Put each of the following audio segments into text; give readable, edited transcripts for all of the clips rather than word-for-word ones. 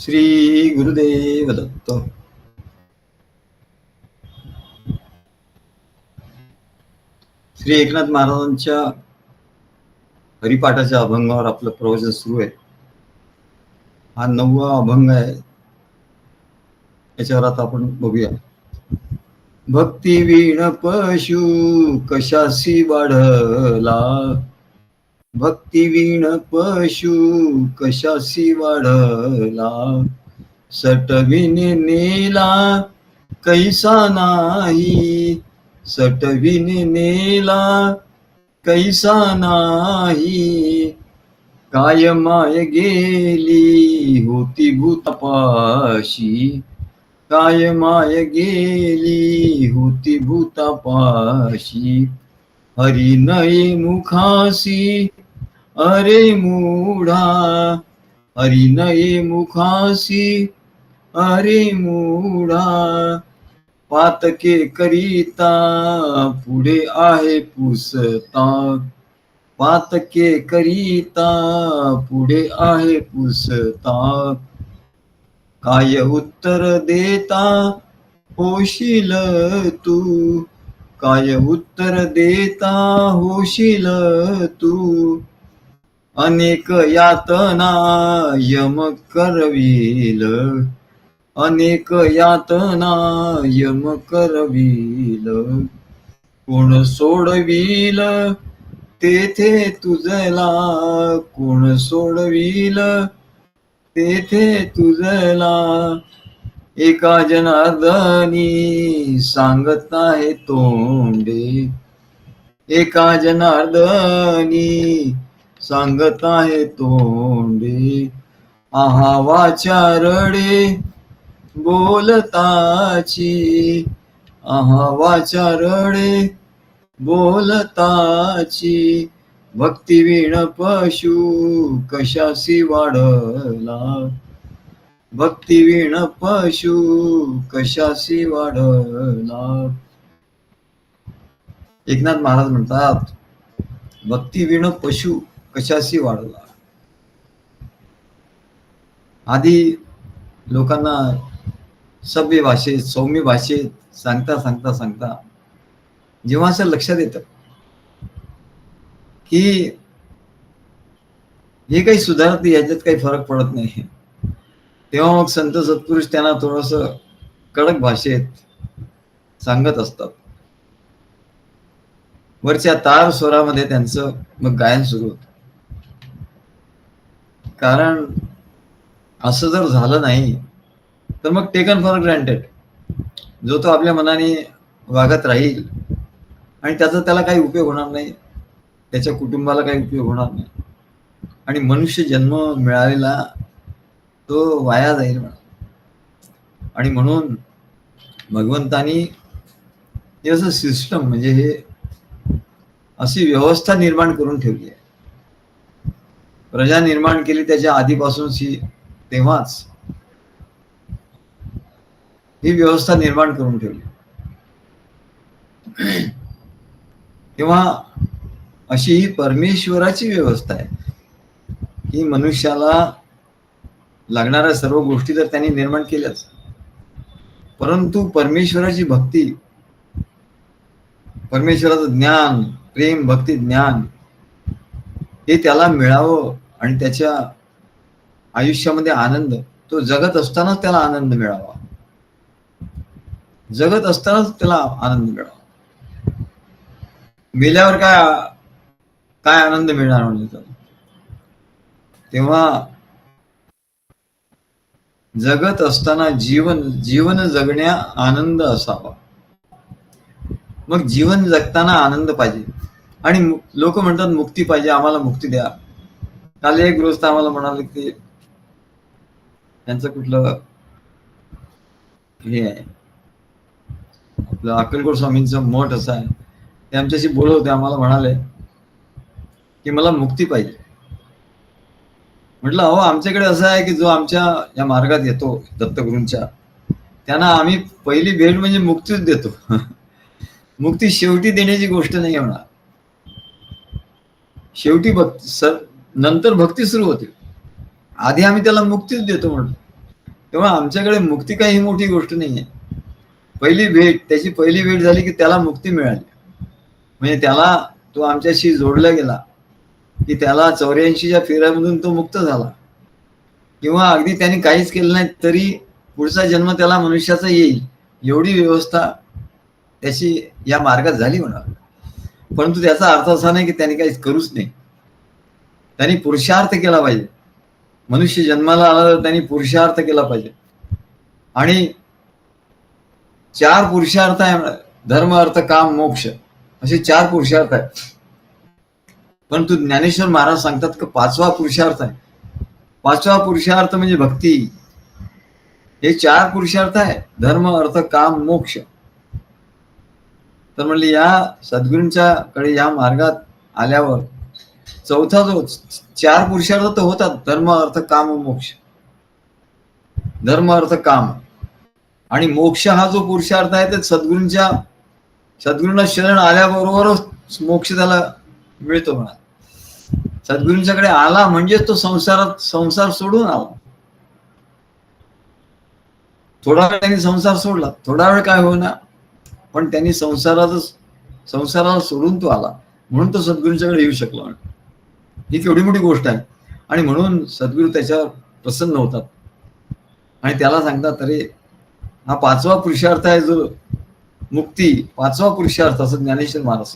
श्री गुरुदेव दत्त. श्री एकनाथ महाराजांच्या हरिपाठाच्या अभंगावर आपलं प्रवचन सुरू आहे. हा 9वा अभंग आहे. याच्यावर आता आपण बघूया. भक्ती वीण पशु कशासी वाढला, भक्ती वीण पशु कशासी वाढला, सटविने नेला कैसा नाही, सटविने नेला कैसा नाही, काय माय गेली होती भूतापाशी, काय माय गेली होती भूतापाशी, हरी नये मुखासी अरे मूढा, हरी नये मुखासी अरे मूढा, पातके करिता पुढे आहे पुसता, पातके करिता पुढे आहे पुसता, काय उत्तर देता होशील तू, काय उत्तर देता होशील तू, अनेक यातना यम करवील, अनेक यातना यम करवील, कोण सोडवील तेथे तुझला, कोण सोडवील तेथे तुझला, एका जनार्दनी सांगत आहे तोंडे, एका जनार्दनी सांगत आहे तोंडे, आहा वाचारडे बोलताची, आहा वाचारडे बोलताची, भक्ती वीण पशु कशासी वाढला, भक्ती वीण पशु कशासी वाढला. एकनाथ महाराज म्हणतात, भक्ती वीण पशु कशासी वाढला. आधी लोकांना सभ्य भाषेत सौम्य भाषेत सांगता सांगता सांगता जेव्हा असं लक्षात येतं की हे काही सुधारत, याच्यात काही फरक पडत नाही, तेव्हा मग संत सत्पुरुष त्यांना थोडस कडक भाषेत सांगत असतात. वरच्या तार स्वरामध्ये त्यांचं मग गायन सुरू होत. कारण असं जर झालं नाही तर मग टेकन फॉर ग्रँटेड, जो तो आपल्या मनाने वागत राहील आणि त्याचा त्याला काही उपयोग होणार नाही, त्याच्या कुटुंबाला काही उपयोग होणार नाही आणि मनुष्य जन्म मिळालेला तो वाया जाईल म्हणा. आणि म्हणून भगवंतानी हे असं सिस्टम, म्हणजे हे अशी व्यवस्था निर्माण करून ठेवली आहे. प्रजा निर्माण केली त्याच्या आधीपासून तेव्हाच ही व्यवस्था निर्माण करून ठेवली. तेव्हा अशी ही परमेश्वराची व्यवस्था आहे की मनुष्याला लागणाऱ्या सर्व गोष्टी तर त्यांनी निर्माण केल्याच, परंतु परमेश्वराची भक्ती, परमेश्वराचं ज्ञान, प्रेम, भक्ती, ज्ञान हे त्याला मिळावं आणि त्याच्या आयुष्यामध्ये आनंद, तो जगत असतानाच त्याला आनंद मिळावा, जगत असतानाच त्याला आनंद मिळावा. मेल्यावर काय आनंद मिळणार म्हणजे. तेव्हा जगत असताना जीवन जगण्या आनंद असावा. मग जीवन जगताना आनंद पाहिजे. आणि लोक म्हणतात मुक्ती पाहिजे, आम्हाला मुक्ती द्या. काल एक गृहस्थ आम्हाला म्हणाले की त्यांचं कुठलं हे आहे, आपलं अक्कलकोट स्वामींचं मठ असं आहे, ते आमच्याशी बोलत होते. आम्हाला म्हणाले की मला मुक्ती पाहिजे. म्हटलं अहो, आमच्याकडे असं आहे की जो आमच्या या मार्गात येतो दत्तगुरूंच्या, त्यांना आम्ही पहिली भेट म्हणजे मुक्तीच देतो. मुक्ती शेवटी देण्याची गोष्ट नाही होणार, शेवटी नंतर भक्ती सुरू होते. आधी आम्ही त्याला मुक्तीच देतो म्हणतो. तेव्हा आमच्याकडे मुक्ती काही मोठी गोष्ट नाहीये. पहिली भेट, त्याची पहिली भेट झाली की त्याला मुक्ती मिळाली. म्हणजे त्याला, तो आमच्याशी जोडला गेला की त्याला 84च्या फेऱ्यामधून तो मुक्त झाला. किंवा अगदी त्यांनी काहीच केलं नाही तरी पुढचा जन्म त्याला मनुष्याचा येईल, एवढी व्यवस्था त्याची या मार्गात झाली म्हणा. परंतु त्याचा अर्थ असा नाही की त्यांनी काहीच करूच नाही. त्यांनी पुरुषार्थ केला पाहिजे. मनुष्य जन्माला आला तर त्यांनी पुरुषार्थ केला पाहिजे. आणि 4 पुरुषार्थ आहे, धर्म अर्थ काम मोक्ष, असे 4 पुरुषार्थ आहेत. परंतु ज्ञानेश्वर महाराज सांगतात की 5वा पुरुषार्थ आहे. 5वा पुरुषार्थ म्हणजे भक्ती. हे 4 पुरुषार्थ आहे, धर्म अर्थ काम मोक्ष. तर म्हणले या सद्गुरूंच्या कडे या मार्गात आल्यावर चौथा जो 4 पुरुषार्थ तर होतात, धर्म अर्थ काम मोक्ष. धर्म अर्थ काम आणि मोक्ष हा जो पुरुषार्थ आहे ते सद्गुरूंना शरण आल्याबरोबरच मोक्ष त्याला मिळतो म्हणा. सद्गुरूंच्याकडे आला म्हणजे तो संसार सोडून आला. थोडा वेळ त्यांनी संसार सोडला, थोडा वेळ काय होईना, पण त्यांनी संसाराला सोडून तो आला, म्हणून तो सद्गुरूंच्याकडे येऊ शकला. ही केवढी मोठी गोष्ट आहे. आणि म्हणून सद्गुरू त्याच्यावर प्रसन्न होतात आणि त्याला सांगतात, अरे हा 5वा पुरुषार्थ आहे जो मुक्ती, 5वा पुरुषार्थ, असं ज्ञानेश्वर महाराज.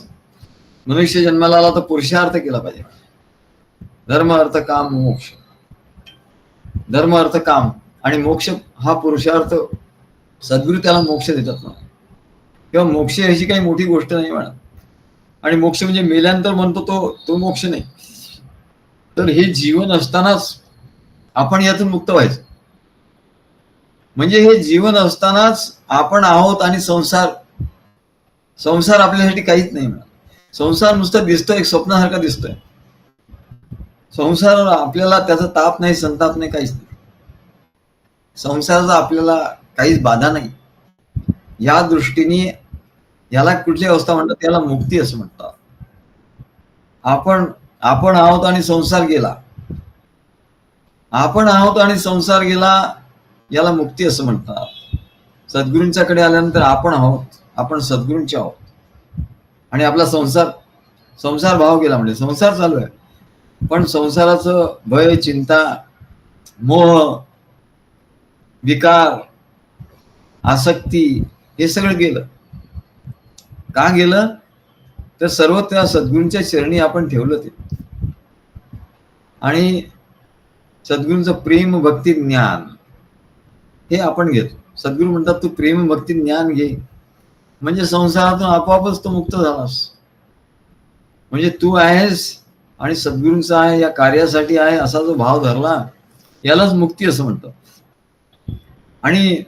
मनुष्य जन्माला आला तर पुरुषार्थ केला पाहिजे. धर्म अर्थ काम मोक्ष. धर्म अर्थ काम आणि मोक्ष हा पुरुषार्थ सद्गुरू त्याला मोक्ष देतात ना. किंवा मोक्ष ह्याची काही मोठी गोष्ट नाही म्हणा. आणि मोक्ष म्हणजे मेल्यानंतर म्हणतो तो मोक्ष नाही. तर हे जीवन असतानाच आपण यातून मुक्त व्हायचं. म्हणजे हे जीवन असतानाच आपण आहोत आणि संसार आपल्यासाठी काहीच नाही म्हणा. संसार नुसतं दिसतोय, एक स्वप्नासारखा दिसतोय. संसार आपल्याला त्याचा ताप नाही, संताप नाही, काहीच नाही. संसाराचा आपल्याला काहीच बाधा नाही. या दृष्टीने याला कुठली अवस्था म्हणतात, त्याला मुक्ती असं म्हणतात. आपण आहोत आणि संसार गेला. आपण आहोत आणि संसार गेला, याला मुक्ती असं म्हणतात. सद्गुरूंच्याकडे आल्यानंतर आपण आहोत, आपण सद्गुरूंचे आहोत. आणि आपला संसार भाव गेला, म्हणजे संसार चालू आहे, पण संसाराचं भय, चिंता, मोह, विकार, आसक्ती हे सगळं गेलं. का गेलं तर सर्व त्या सद्गुरूंच्या चरणी आपण ठेवलं ते. आणि सद्गुरूंचं प्रेम, भक्ती, ज्ञान हे आपण घेतो. सद्गुरू म्हणतात तू प्रेम, भक्ती, ज्ञान घे, म्हणजे संसारातून आपोआपच तू मुक्त झालास. म्हणजे तू आहेस आणि सद्गुरूंचा आहे, या कार्यासाठी आहे, असा जो भाव धरला, यालाच मुक्ती असं म्हणतात. आणि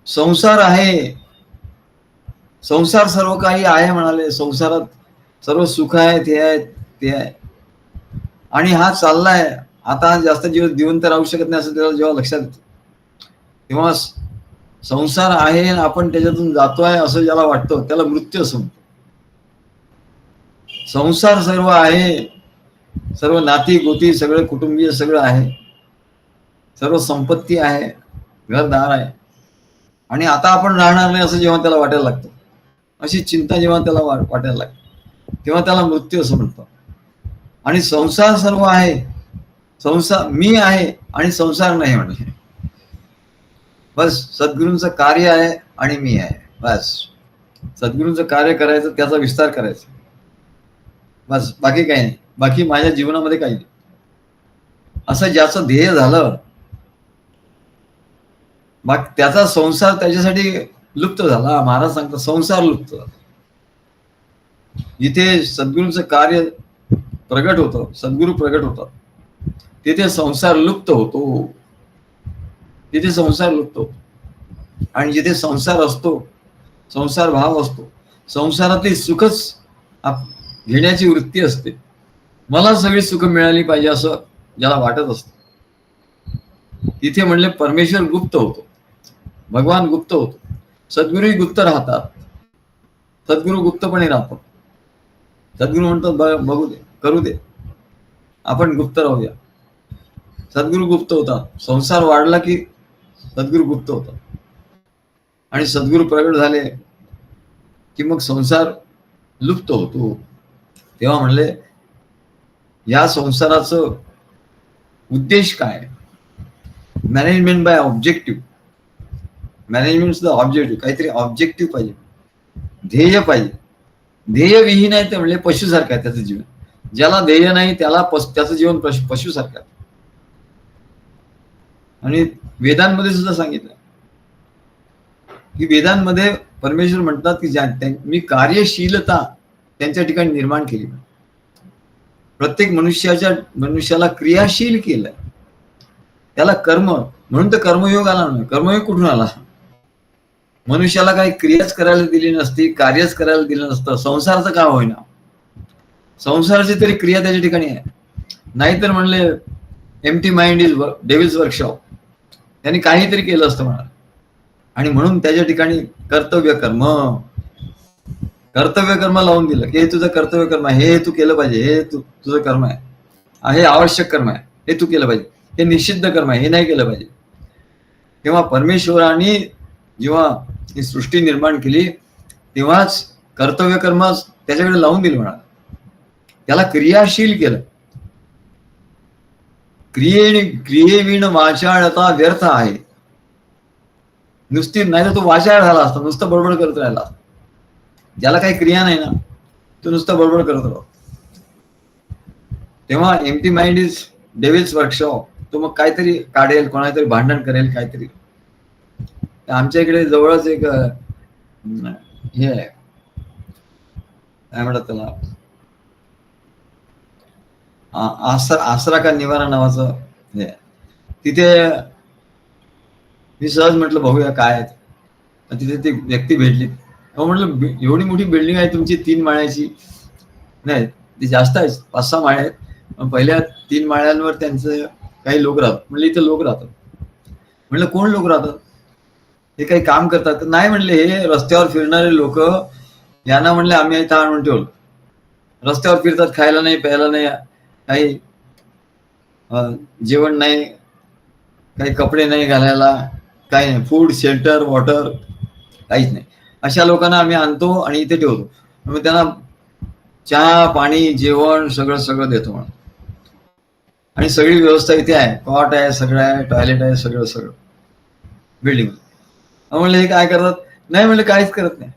संसार आहे, संसार सर्व काही आहे म्हणाले. संसारात सर्व सुख आहे, ते आहे. आणि हा चाललाय, आता जास्त जीवन जिवंत राहू शकत नाही असं त्याला जेव्हा लक्षात येतं, तेव्हा संसार आहे, आपण त्याच्यातून जातोय असं ज्याला वाटतं, त्याला मृत्यू असं म्हणतो. संसार सर्व आहे, सर्व नाती गोती, सगळं कुटुंबीय सगळं आहे, सर्व संपत्ती आहे, घरदार आहे. आणि आता आपण राहणार नाही असं जेव्हा त्याला वाटायला लागतं, अशी चिंता जेव्हा त्याला वाटायला लागते, तेव्हा त्याला मृत्यू असं म्हणतात. आणि संसार सर्व आहे, संसार मी आहे आणि संसार नाही म्हणजे. बस सद्गुरूंचं कार्य आहे आणि मी आहे. बस सद्गुरूंचं कार्य करायचं, त्याचा विस्तार करायचा, बस. बाकी काही नाही, बाकी माझ्या जीवनामध्ये काही नाही. असं ज्याचं ध्येय झालं, त्याचा संसार त्याच्यासाठी लुप्त झाला. महाराज सांगतात संसार लुप्त झाला. जिथे सद्गुरूंचं कार्य प्रगट होतं, सद्गुरू प्रगट होतात, तिथे संसार लुप्त होतो. तिथे संसार लुप्त होतो. आणि जिथे संसार असतो, संसार भाव असतो, संसारातली सुखच घेण्याची वृत्ती असते. मला सगळी सुख मिळाली पाहिजे असं ज्याला वाटत असतं, तिथे म्हणले परमेश्वर गुप्त होतो, भगवान गुप्त होतो. सद्गुरूही गुप्त राहतात, सद्गुरू गुप्तपणे राहतात. सद्गुरू म्हणतात बघू दे, करू दे, आपण गुप्त राहूया. सद्गुरू गुप्त होतात. संसार वाढला की सद्गुरु गुप्त होता. आणि सद्गुरु प्रगट झाले की मग संसार लुप्त होतो. तेव्हा म्हणले या संसाराचं उद्देश काय? Management by objective. मॅनेजमेंट सुद्धा ऑब्जेक्टिव्ह, काहीतरी ऑब्जेक्टिव्ह पाहिजे, ध्येय पाहिजे. ध्येय विहीन आहे ते म्हणजे पशुसारखं आहे त्याचं जीवन. ज्याला ध्येय नाही त्याला त्याचं जीवन पशुसारखं आहे. आणि वेदांमध्ये सुद्धा सांगितलं की वेदांमध्ये परमेश्वर म्हणतात की मी कार्यशीलता त्यांच्या ठिकाणी निर्माण केली. प्रत्येक मनुष्याला क्रियाशील केलं, त्याला कर्म म्हणून तर कर्मयोग आला नाही. कर्मयोग कुठून आला? मनुष्याला काही क्रियाच करायला दिली नसती, कार्यच करायला दिलं नसतं, संसाराचं का होईना. संसाराची तरी क्रिया त्याच्या ठिकाणी आहे. नाहीतर म्हणले empty mind is devil's workshop. त्यांनी काहीतरी केलं असतं म्हणा. आणि म्हणून त्याच्या ठिकाणी कर्तव्य कर्म लावून दिलं की हे तुझं कर्तव्य कर्म आहे, हे तू केलं पाहिजे, हे तुझं कर्म आहे, हे आवश्यक कर्म आहे, हे तू केलं पाहिजे, हे निषिद्ध कर्म आहे, हे नाही केलं पाहिजे. तेव्हा परमेश्वराने जेव्हा ही सृष्टी निर्माण केली तेव्हाच कर्तव्य कर्म त्याच्याकडे लावून दिलं म्हणा. त्याला क्रियाशील केलं. क्रियेविण वाचाळता व्यर्थ आहे. नुसती नाही तर तो वाचाळ झाला असता, नुसतं बडबड करत राहिला असता. ज्याला काही क्रिया नाही ना तो नुसतं बडबड करत राहतो. तेव्हा empty mind is devil's workshop. तो मग काहीतरी काढेल, कोणातरी भांडण करेल काहीतरी. आमच्या इकडे जवळच एक हे आहे, काय म्हणतात त्याला, आसरा का निवारा नावाचं हे. तिथे मी सहज म्हटलं बघूया काय आहे. तिथे ती व्यक्ती भेटली. म्हटलं एवढी मोठी बिल्डिंग आहे तुमची 3 माळ्याची? नाही, ती जास्त आहे, 5-6 माळे आहेत. पहिल्या 3 माळ्यांवर त्यांचं काही लोक राहतात. म्हणलं इथे लोक राहतात. म्हणलं कोण लोक राहतात? हे काही काम करतात? नाही म्हणले, हे रस्त्यावर फिरणारे लोक, यांना म्हणले आम्ही इथं आणून ठेवलं. रस्त्यावर फिरतात, खायला नाही, प्यायला नाही, काही जेवण नाही, काही कपडे नाही घालायला, काही नाही, फूड, शेल्टर, वॉटर काहीच नाही. अशा लोकांना आम्ही आणतो आणि इथे ठेवतो. मग त्यांना चहा, पाणी, जेवण सगळं देतो म्हणून. आणि सगळी व्यवस्था इथे आहे, कॉट आहे, सगळं आहे, टॉयलेट आहे, सगळं बिल्डिंग. म्हणले हे काय करतात? नाही म्हणले काहीच करत नाही,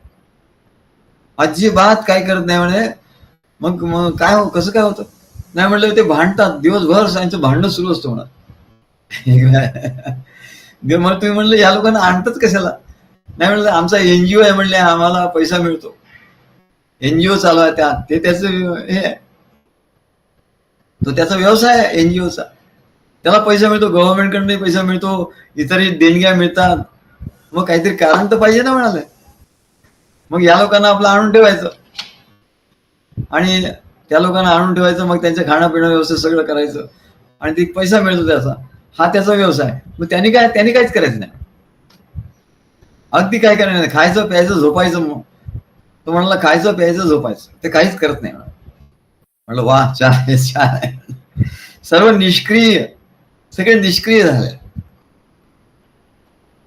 अजिबात काय करत नाही म्हणे. मग काय कसं काय होतं? नाही म्हणलं ते भांडतात दिवसभर, त्यांचं भांडण सुरू असतं म्हणा. मग तुम्ही म्हणलं या लोकांना आणतात कशाला? नाही म्हणलं आमचा एनजीओ आहे म्हणले, आम्हाला पैसा मिळतो, एनजीओ चालू आहे ते त्याचं हे, तो त्याचा व्यवसाय आहे एनजीओचा. त्याला पैसा मिळतो, गव्हर्नमेंटकडून पैसा मिळतो, इतरही देणग्या मिळतात. मग काहीतरी कारण तर पाहिजे ना म्हणाले. मग या लोकांना आपलं आणून ठेवायचं आणि त्या लोकांना आणून ठेवायचं, मग त्यांचं खाणं पिणं व्यवस्थित सगळं करायचं आणि ते पैसा मिळतो त्याचा, हा त्याचा व्यवसाय. मग त्यांनी काहीच करायचं नाही, अगदी काय करायचं नाही, खायचं प्यायचं झोपायचं. मग तो म्हणाला खायचं प्यायचं झोपायचं, ते काहीच करत नाही. म्हणलं वा, छान आहे. सर्व निष्क्रिय, सगळे निष्क्रिय झाले.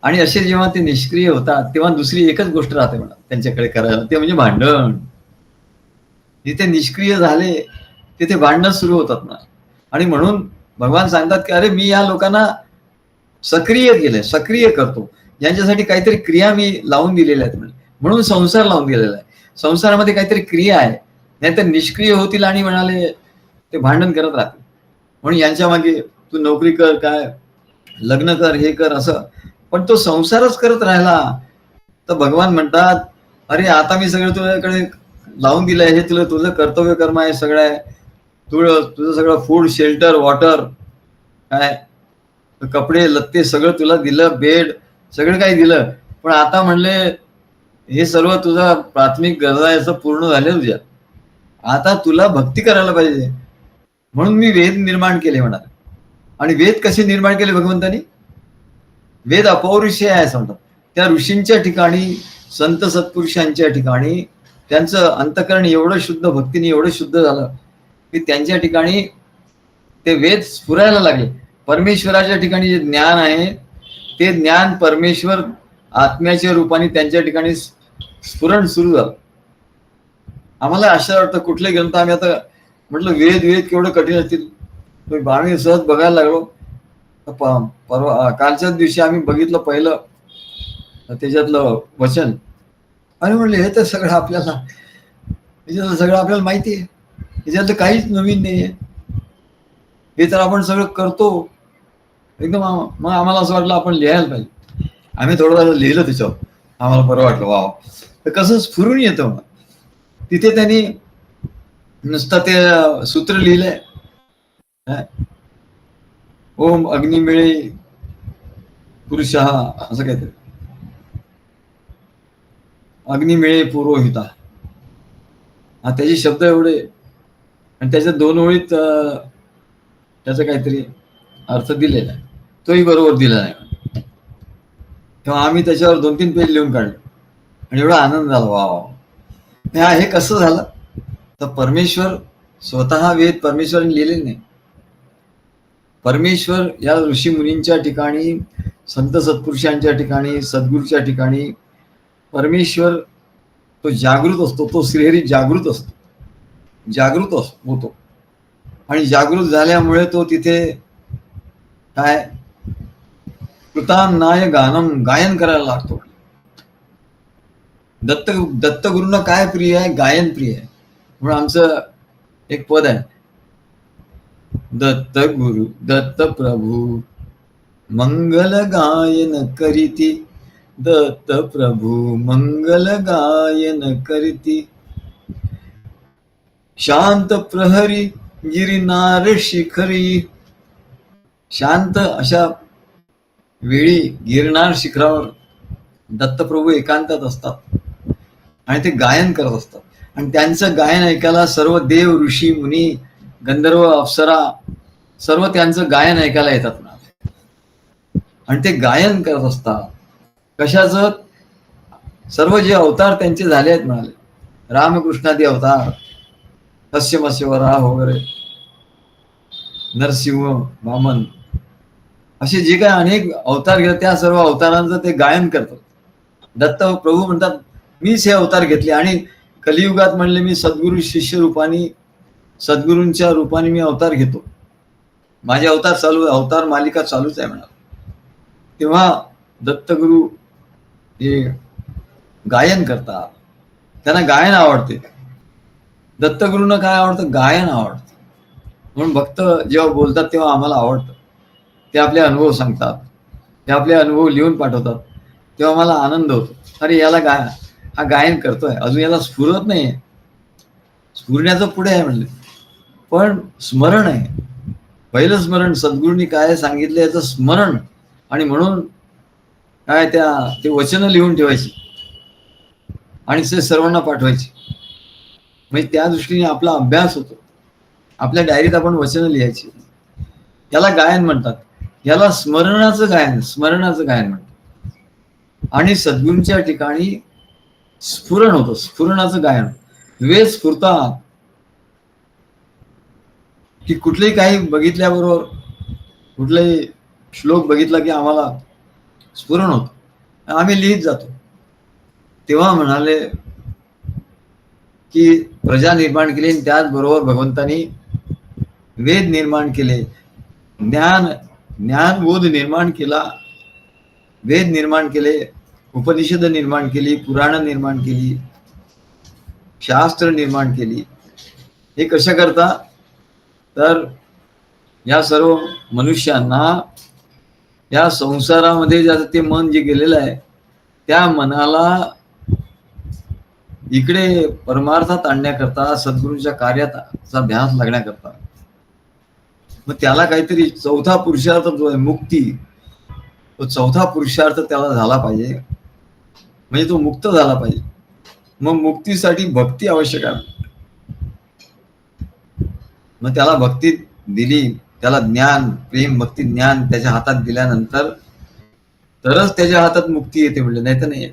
आणि असे जेव्हा ते निष्क्रिय होतात तेव्हा दुसरी एकच गोष्ट राहते म्हणा त्यांच्याकडे करायला, ते म्हणजे भांडण. जिथे निष्क्रिय झाले तिथे भांडणं सुरू होतात ना. आणि म्हणून भगवान सांगतात की अरे मी या लोकांना सक्रिय केलंय, सक्रिय करतो, यांच्यासाठी काहीतरी क्रिया मी लावून दिलेल्या आहेत. म्हणून संसार लावून दिलेला आहे. संसारामध्ये काहीतरी क्रिया आहे, नाहीतर निष्क्रिय होतील आणि म्हणाले ते भांडण करत राहतील. म्हणून यांच्या मागे तू नोकरी कर, काय लग्न कर, हे कर, असं. पण तो संसारच करत राहिला तर भगवान म्हणतात अरे आता मी सगळं तुझ्याकडे लावून दिलंय, हे तुझं कर्तव्य कर्म आहे, सगळं आहे, तुझं सगळं फूड, शेल्टर, वॉटर, काय कपडे लत्ते सगळं तुला दिलं, बेड सगळं काही दिलं. पण आता म्हणले हे सर्व तुझा प्राथमिक गरजा याचं पूर्ण झाले तुझ्या, आता तुला भक्ती करायला पाहिजे. म्हणून मी वेद निर्माण केले म्हणाले. आणि वेद कसे निर्माण केले भगवंतानी? वेद अपौरुषीय आहे म्हणतात. त्या ऋषींच्या ठिकाणी, संत सत्पुरुषांच्या ठिकाणी त्यांचं अंतकरण एवढं शुद्ध, भक्तीने एवढं शुद्ध झालं की त्यांच्या ठिकाणी ते वेद स्फुरायला लागले. परमेश्वराच्या ठिकाणी जे ज्ञान आहे ते ज्ञान परमेश्वर आत्म्याच्या रूपाने त्यांच्या ठिकाणी स्फुरण सुरू झालं. आम्हाला आश्चर्य वाटतं कुठले ग्रंथ आम्ही आता म्हटलं वेद केवढं कठीण असतील, आम्ही सहज बघायला लागलो. परवा कालच्याच दिवशी आम्ही बघितलं पहिलं त्याच्यातलं वचन आणि म्हणलं हे तर सगळं आपल्याला माहिती आहे, त्याच्यातलं काहीच नवीन नाहीये, हे तर आपण सगळं करतो एकदम. मग आम्हाला असं वाटलं आपण लिहायला पाहिजे. आम्ही थोडं लिहिलं त्याच्यावर, आम्हाला बरं वाटलं. वा, तर कसं स्फुरून येतं. मग तिथे त्यांनी नुसतं ते सूत्र लिहिलंय, ओम अग्निमिळे पुरुष असं काहीतरी, अग्निमिळे पुरोहिता. त्याचे शब्द एवढे आणि त्याच्या 2 ओळीत त्याचा काहीतरी अर्थ दिलेला आहे, तोही बरोबर दिला नाही. तेव्हा आम्ही त्याच्यावर 2-3 पेज लिहून काढले आणि एवढा आनंद झाला. वा, हे कसं झालं तर परमेश्वर स्वतः वेद परमेश्वरांनी लिहिले नाही. परमेश्वर या ऋषी मुनींच्या ठिकाणी, संत सत्पुरुषांच्या ठिकाणी, सद्गुरूच्या ठिकाणी परमेश्वर तो जागृत असतो, तो श्रीहरी जागृत असतो, होतो. आणि जागृत झाल्यामुळे तो तिथे काय कृतानाय गानम गायन करायला लागतो. दत्तगुरूंना काय प्रिय आहे? गायन प्रिय आहे. म्हणून आमचं एक पद आहे, दत्त गुरु दत्त प्रभू मंगल गायन करीती, दत्त प्रभू मंगल गायन करीती, शांत प्रहरी गिरिनार शिखरी. शांत अशा वेळी गिरनार शिखरावर दत्तप्रभू एकांतात असतात आणि ते गायन करत असतात. आणि त्यांचं गायन ऐकायला सर्व देव, ऋषी, मुनी, गंधर्व, अप्सरा सर्व त्यांचं गायन ऐकायला येतात. आणि ते गायन करत असतात. कशाचं? सर्व जे अवतार त्यांचे झाले आहेत म्हणाले, रामकृष्णादी अवतार, तस्य वराह वगैरे, नरसिंह, वामन, असे जे काही अनेक अवतार घेतात त्या सर्व अवतारांचं ते गायन करतात. दत्त प्रभू म्हणतात मीच हे अवतार घेतले आणि कलियुगात म्हणले मी सद्गुरु शिष्य रूपाने, सद्गुरूंच्या रूपाने मी अवतार घेतो, माझे अवतार चालू, अवतार मालिका चालूच आहे म्हणा. तेव्हा दत्तगुरु हे गायन करतात, त्यांना गायन आवडते. दत्तगुरूंना काय आवडतं? गायन आवडतं. म्हणून भक्त जेव्हा बोलतात तेव्हा आम्हाला आवडतं. ते आपले अनुभव सांगतात, ते आपले अनुभव लिहून पाठवतात, तेव्हा मला आनंद होतो. अरे याला हा गायन करतोय, अजून याला स्फुरत नाही, स्फुरण्याचं पुढे आहे म्हणले, पण स्मरण आहे. पहिलं स्मरण सद्गुरूंनी काय सांगितलं याचं स्मरण. आणि म्हणून काय ते वचन लिहून ठेवायची आणि ते सर्वांना पाठवायची. म्हणजे त्या दृष्टीने आपला अभ्यास होतो. आपल्या डायरीत आपण वचन लिहायची. याला गायन म्हणतात, याला स्मरणाचं गायन म्हणतात. आणि सद्गुरूंच्या ठिकाणी स्फुरण होतं, स्फुरणाचं गायन. वेद स्फुरतात की कुठलेही काही बघितल्याबरोबर, कुठलाही श्लोक बघितला की आम्हाला स्फुरण होतं, आम्ही लिहित जातो. तेव्हा म्हणाले की प्रजा निर्माण केली, त्याचबरोबर भगवंतांनी वेद निर्माण केले, ज्ञानबोध निर्माण केला, वेद निर्माण केले, उपनिषद निर्माण केली, पुराण निर्माण केली, शास्त्र निर्माण केली. हे कशा करता? तर या सर्व मनुष्यांना या संसारामध्ये ज्याचं ते मन जे गेलेलं आहे त्या मनाला इकडे परमार्थात आणण्याकरता, सद्गुरूंच्या कार्याचा ध्यास लागण्याकरता, मग त्याला काहीतरी चौथा पुरुषार्थ जो आहे मुक्ती, तो चौथा पुरुषार्थ त्याला झाला पाहिजे, म्हणजे तो मुक्त झाला पाहिजे. मग मुक्तीसाठी भक्ती आवश्यक आहे. मग त्याला भक्ती दिली, त्याला ज्ञान, प्रेम, भक्ती, ज्ञान त्याच्या हातात दिल्यानंतर तरच त्याच्या हातात मुक्ती येते, म्हणजे नाही तर नाही येत.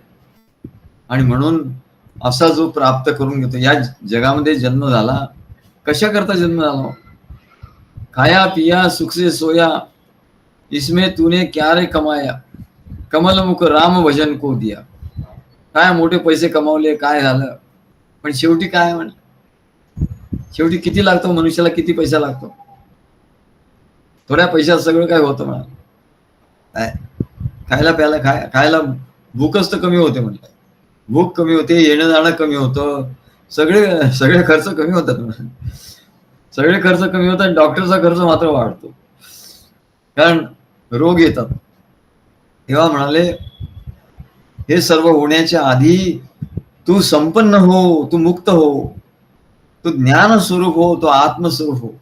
आणि म्हणून असा जो प्राप्त करून घेतो, या जगामध्ये जन्म झाला, कशा करता जन्म झाला? खाया पिया सुख से सोया, इसमें तूने क्या रे कमाया. कमलमुख राम भजन को दिया. काय मोठे पैसे कमावले, काय झालं, पण शेवटी काय म्हण, शेवटी किती लागतो मनुष्याला, किती पैसा लागतो? थोड्या पैशात सगळं काय होतं म्हणा. काय खायला प्यायला, खायला भूकच तर कमी होते म्हणलं. भूक कमी होते, येणं जाणं कमी होतं, सगळे सगळे खर्च कमी होतात. सगळे खर्च कमी होतात, डॉक्टरचा खर्च मात्र वाढतो, कारण रोग येतात. तेव्हा म्हणाले, हे सर्व होण्याच्या आधी तू संपन्न हो, तू मुक्त हो, तू ज्ञान स्वरूप हो, तो आत्मस्वरूप हो,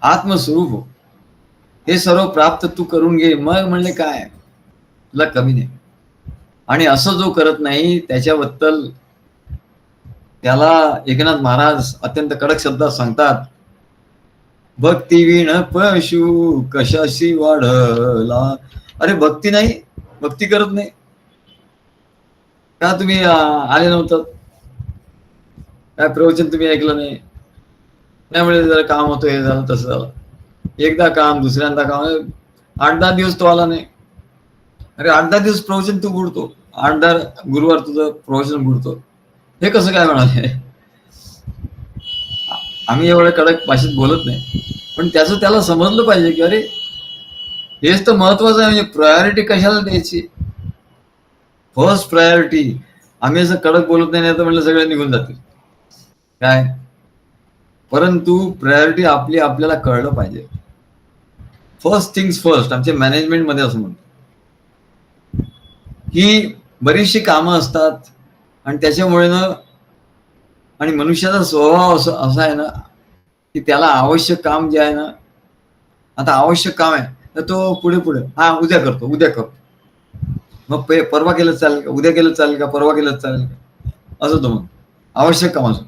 आत्मस्वरूप हो. हे सर्व प्राप्त तू करून घे, मग म्हणले काय तुला कमी नाही. आणि असं जो करत नाही त्याच्याबद्दल त्याला एकनाथ महाराज अत्यंत कडक शब्दात सांगतात, भक्ती विण पशु कशाशी वाढला. अरे भक्ती नाही, भक्ती करत नाही का? तुम्ही आले नव्हतं काय? प्रवचन तुम्ही ऐकलं नाही, त्यामुळे जरा काम होतं, हे झालं तसं झालं. एकदा काम, दुसऱ्यांदा काम, 8-10 दिवस तो आला नाही. अरे 8-10 दिवस प्रवचन तू बुडतो, 8-10 गुरुवार तुझं प्रवचन बुडतो, हे कसं काय म्हणाले? आम्ही एवढ्या कडक भाषेत बोलत नाही, पण त्याचं त्याला समजलं पाहिजे की अरे हेच तर महत्वाचं आहे. म्हणजे प्रायोरिटी कशाला द्यायची? First priority. आम्ही असं कडक बोलत नाही, तर म्हणलं सगळे निघून जातील काय. परंतु प्रायोरिटी आपली आपल्याला कळलं पाहिजे. First things first. आमच्या मॅनेजमेंट मध्ये असं म्हणतो की बरीचशी कामं असतात आणि त्याच्यामुळे ना, आणि मनुष्याचा स्वभाव असा आहे ना की त्याला आवश्यक काम जे आहे ना, आता आवश्यक काम आहे तर तो पुढे पुढे, हा उद्या करतो, उद्या करतो, मग परवा केलं चालेल का, उद्या केलं चालेल का, परवा केलं चालेल का, असं तो मग आवश्यक काम असं.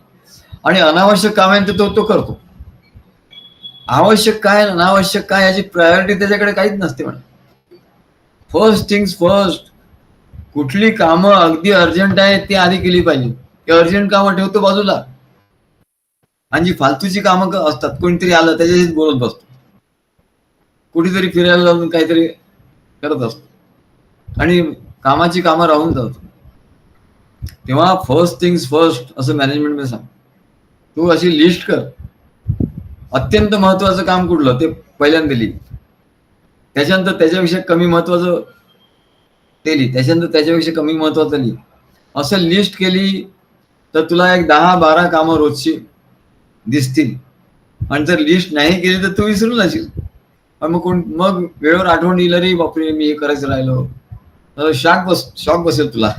आणि अनावश्यक काम आहे तो तो करतो. आवश्यक काय अनावश्यक काय याची प्रायोरिटी त्याच्याकडे काहीच नसते म्हणा. First things first. कुठली कामं अगदी अर्जंट आहे ती आधी केली पाहिजे. ते अर्जंट कामं ठेवतो बाजूला, आणि जी फालतूची कामं असतात, कोणीतरी आलं त्याच्याशीच बोलत बसतो, कुठेतरी फिरायला जाऊन काहीतरी करत असतो आणि कामाची कामं राहून जातात. तेव्हा फर्स्ट थिंग्स फर्स्ट असं मॅनेजमेंट मध्ये सांग. तू अशी लिस्ट कर, अत्यंत महत्वाचं काम कुठलं ते पहिल्यांदा लिही, त्याच्यानंतर त्याच्यापेक्षा कमी महत्वाचं ते लिही, त्याच्यानंतर त्याच्यापेक्षा कमी महत्वाचं लिही. असं लिस्ट केली तर तुला एक 10-12 कामं रोजची दिसतील. आणि जर लिस्ट नाही केली तर तू विसरून जाशील. मग वेळेवर आठवण येईल, रे बापरे मी हे करायचं राहिलो, शॉक बसेल तुला.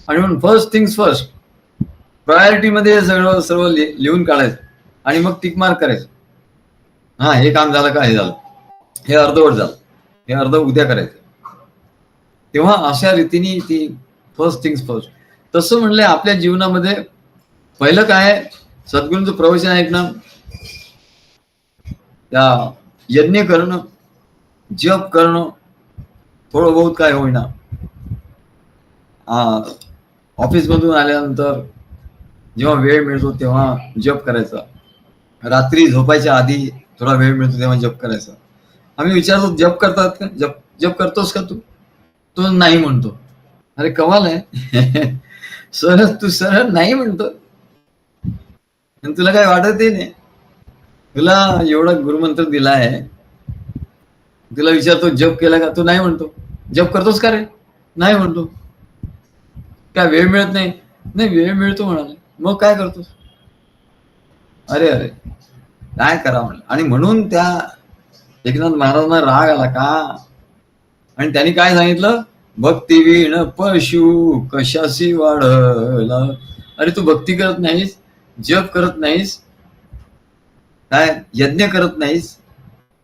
आणि म्हणून फर्स्ट थिंग्स फर्स्ट, प्रायोरिटी मध्ये सर्व लिहून काढायचं आणि मग टिक मार्क करायचं. हा हे काम झालं का, हे झालं, हे अर्धवट झालं, हे अर्ध उद्या करायचं. तेव्हा अशा रीतीने ती फर्स्ट थिंग्स फर्स्ट. तसं म्हणलंय आपल्या जीवनामध्ये पहिलं काय, सद्गुरूंचं प्रवचन ऐकणं, त्या यज्ञ करणं, जप करणं, थोडं बहुत काय होईना, ऑफिस मधून आल्यानंतर जेव्हा वेळ मिळतो तेव्हा जप करायचा, रात्री झोपायच्या आधी थोडा वेळ मिळतो तेव्हा जप करायचा. आम्ही विचारतो जप करतात का, जप करतोस का तू? तो नाही म्हणतो. अरे कमाल आहे. तू सरळ नाही म्हणतो, आणि तुला काय वाटतही नाही. तुला एवढा गुरुमंत्र दिला आहे, तुला विचारतो जप केला का, तू नाही म्हणतो. जप करतोस का रे? नाही म्हणतो. काय वेळ मिळत नाही? नाही वेळ मिळतो म्हणाले. मग काय करतोस? अरे अरे काय करा म्हणलं. आणि म्हणून त्या एकनाथ महाराजांना राग आला का, आणि त्यांनी काय सांगितलं, भक्ती विण पशु कशाशी वाढला. अरे तू भक्ती करत नाहीस, जप करत नाहीस, काय यज्ञ करत नाहीस,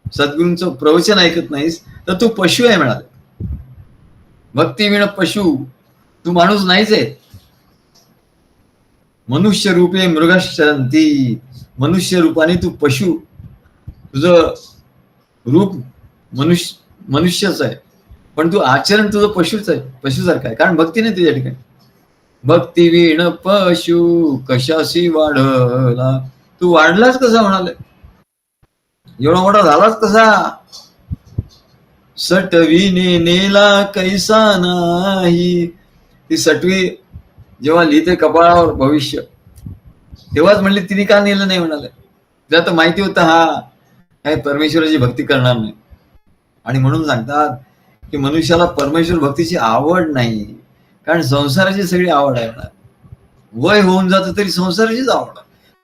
सद्गुरूंचं प्रवचन ऐकत नाहीस, तर तू पशु आहे म्हणाले. भक्ती विण पशु, तू माणूस नाहीच आहे. मनुष्य रूपे मृगश्चरंती, मनुष्य रूपाने तू पशु, तुझं रूप मनुष्यच आहे, पण तू आचरण तुझं पशुच आहे, पशुसारखं आहे, कारण भक्ती नाही तुझ्या ठिकाणी. भक्ती विण पशु कशाशी वाढला. तू वाढलाच कसा म्हणाले, एवढा मोठा झालाच कसा? सटवीने नेला कैसा नाही. ती सटवी जेव्हा लिहिते कपाळावर भविष्य, तेव्हाच म्हणले तिने का नेलं नाही म्हणाले. तिला तर माहिती होतं हा काय परमेश्वराची भक्ती करणार नाही. आणि म्हणून सांगतात की मनुष्याला परमेश्वर भक्तीची आवड नाही, कारण संसाराची सगळी आवड आहे म्हणा. वय होऊन जातं तरी संसाराचीच आवड,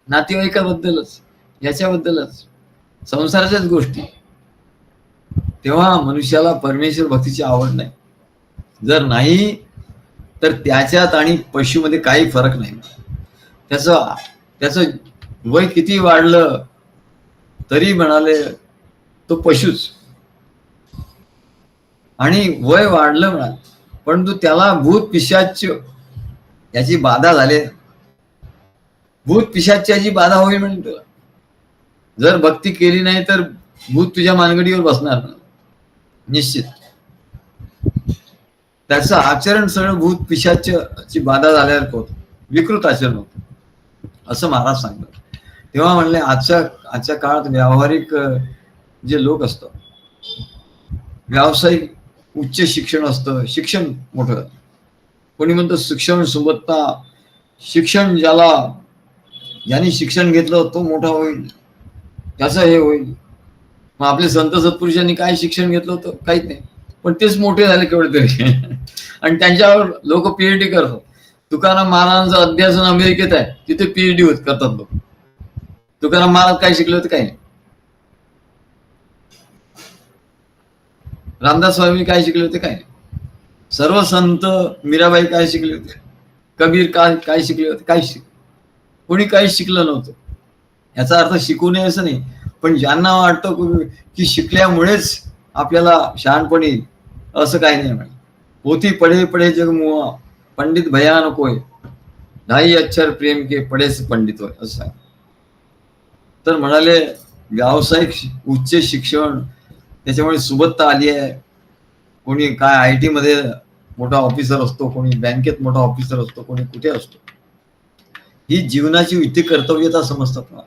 नातेवाईकाबद्दलच, याच्याबद्दलच, संसाराच्याच गोष्टी. तेव्हा मनुष्याला परमेश्वर भक्तीची आवड नाही. जर नाही तर त्याच्यात आणि पशुमध्ये काही फरक नाही. त्याचं वय किती वाढलं तरी म्हणाले तो पशुच. आणि वय वाढलं म्हणाल, परंतु त्याला भूत पिशाच याची बाधा झाले. भूत पिशाच्याची बाधा होईल म्हणतो. जर भक्ती केली नाही तर भूत तुझ्या मानगडीवर बसणार निश्चित. त्याचं आचरण सगळं भूत पिशाची बाधा झाल्यासारखं होतं, विकृत आचरण होतं, असं महाराज सांगतात. तेव्हा म्हणले आजच्या काळात व्यावहारिक जे लोक असतात, व्यावसायिक उच्च शिक्षण असतं, शिक्षण मोठं, कोणी म्हणतं शिक्षण सुबत्ता, शिक्षण ज्याने शिक्षण घेतलं तो मोठा होईल, त्याचं हे होईल. मग आपले संत सत्पुरुषांनी काय शिक्षण घेतलं होतं? काहीच नाही, पण तेच मोठे झाले केवढे तरी. आणि त्यांच्यावर लोक पीएचडी करतात. तुकाराम महाराजांचं अध्यासन अमेरिकेत आहे, तिथे पीएचडी करतात लोक. तुकाराम महाराज काय शिकले होते? काही नाही. रामदास स्वामी काय शिकले होते? काय नाही. सर्व संत, मीराबाई काय शिकले होते? कबीर काय शिकले होते? कोणी काहीच शिकलं नव्हतं. याचा अर्थ शिकू नये असं नाही, पण ज्यांना वाटतं की शिकल्यामुळेच आपल्याला शहाणपण येईल, असं काही नाही. म्हणे पोथी पढे पढे जग मुआ, पंडित भया नकोय, ढाई अक्षर प्रेम के पढेच पंडित होय, असं सांग. तर म्हणाले व्यावसायिक उच्च शिक्षण, त्याच्यामुळे सुबत्ता आली आहे. कोणी काय IT मध्ये मोठा ऑफिसर असतो, कोणी बँकेत मोठा ऑफिसर असतो, कोणी कुठे असतो. ही जीवनाची युक्ती कर्तव्यता समजतात मला.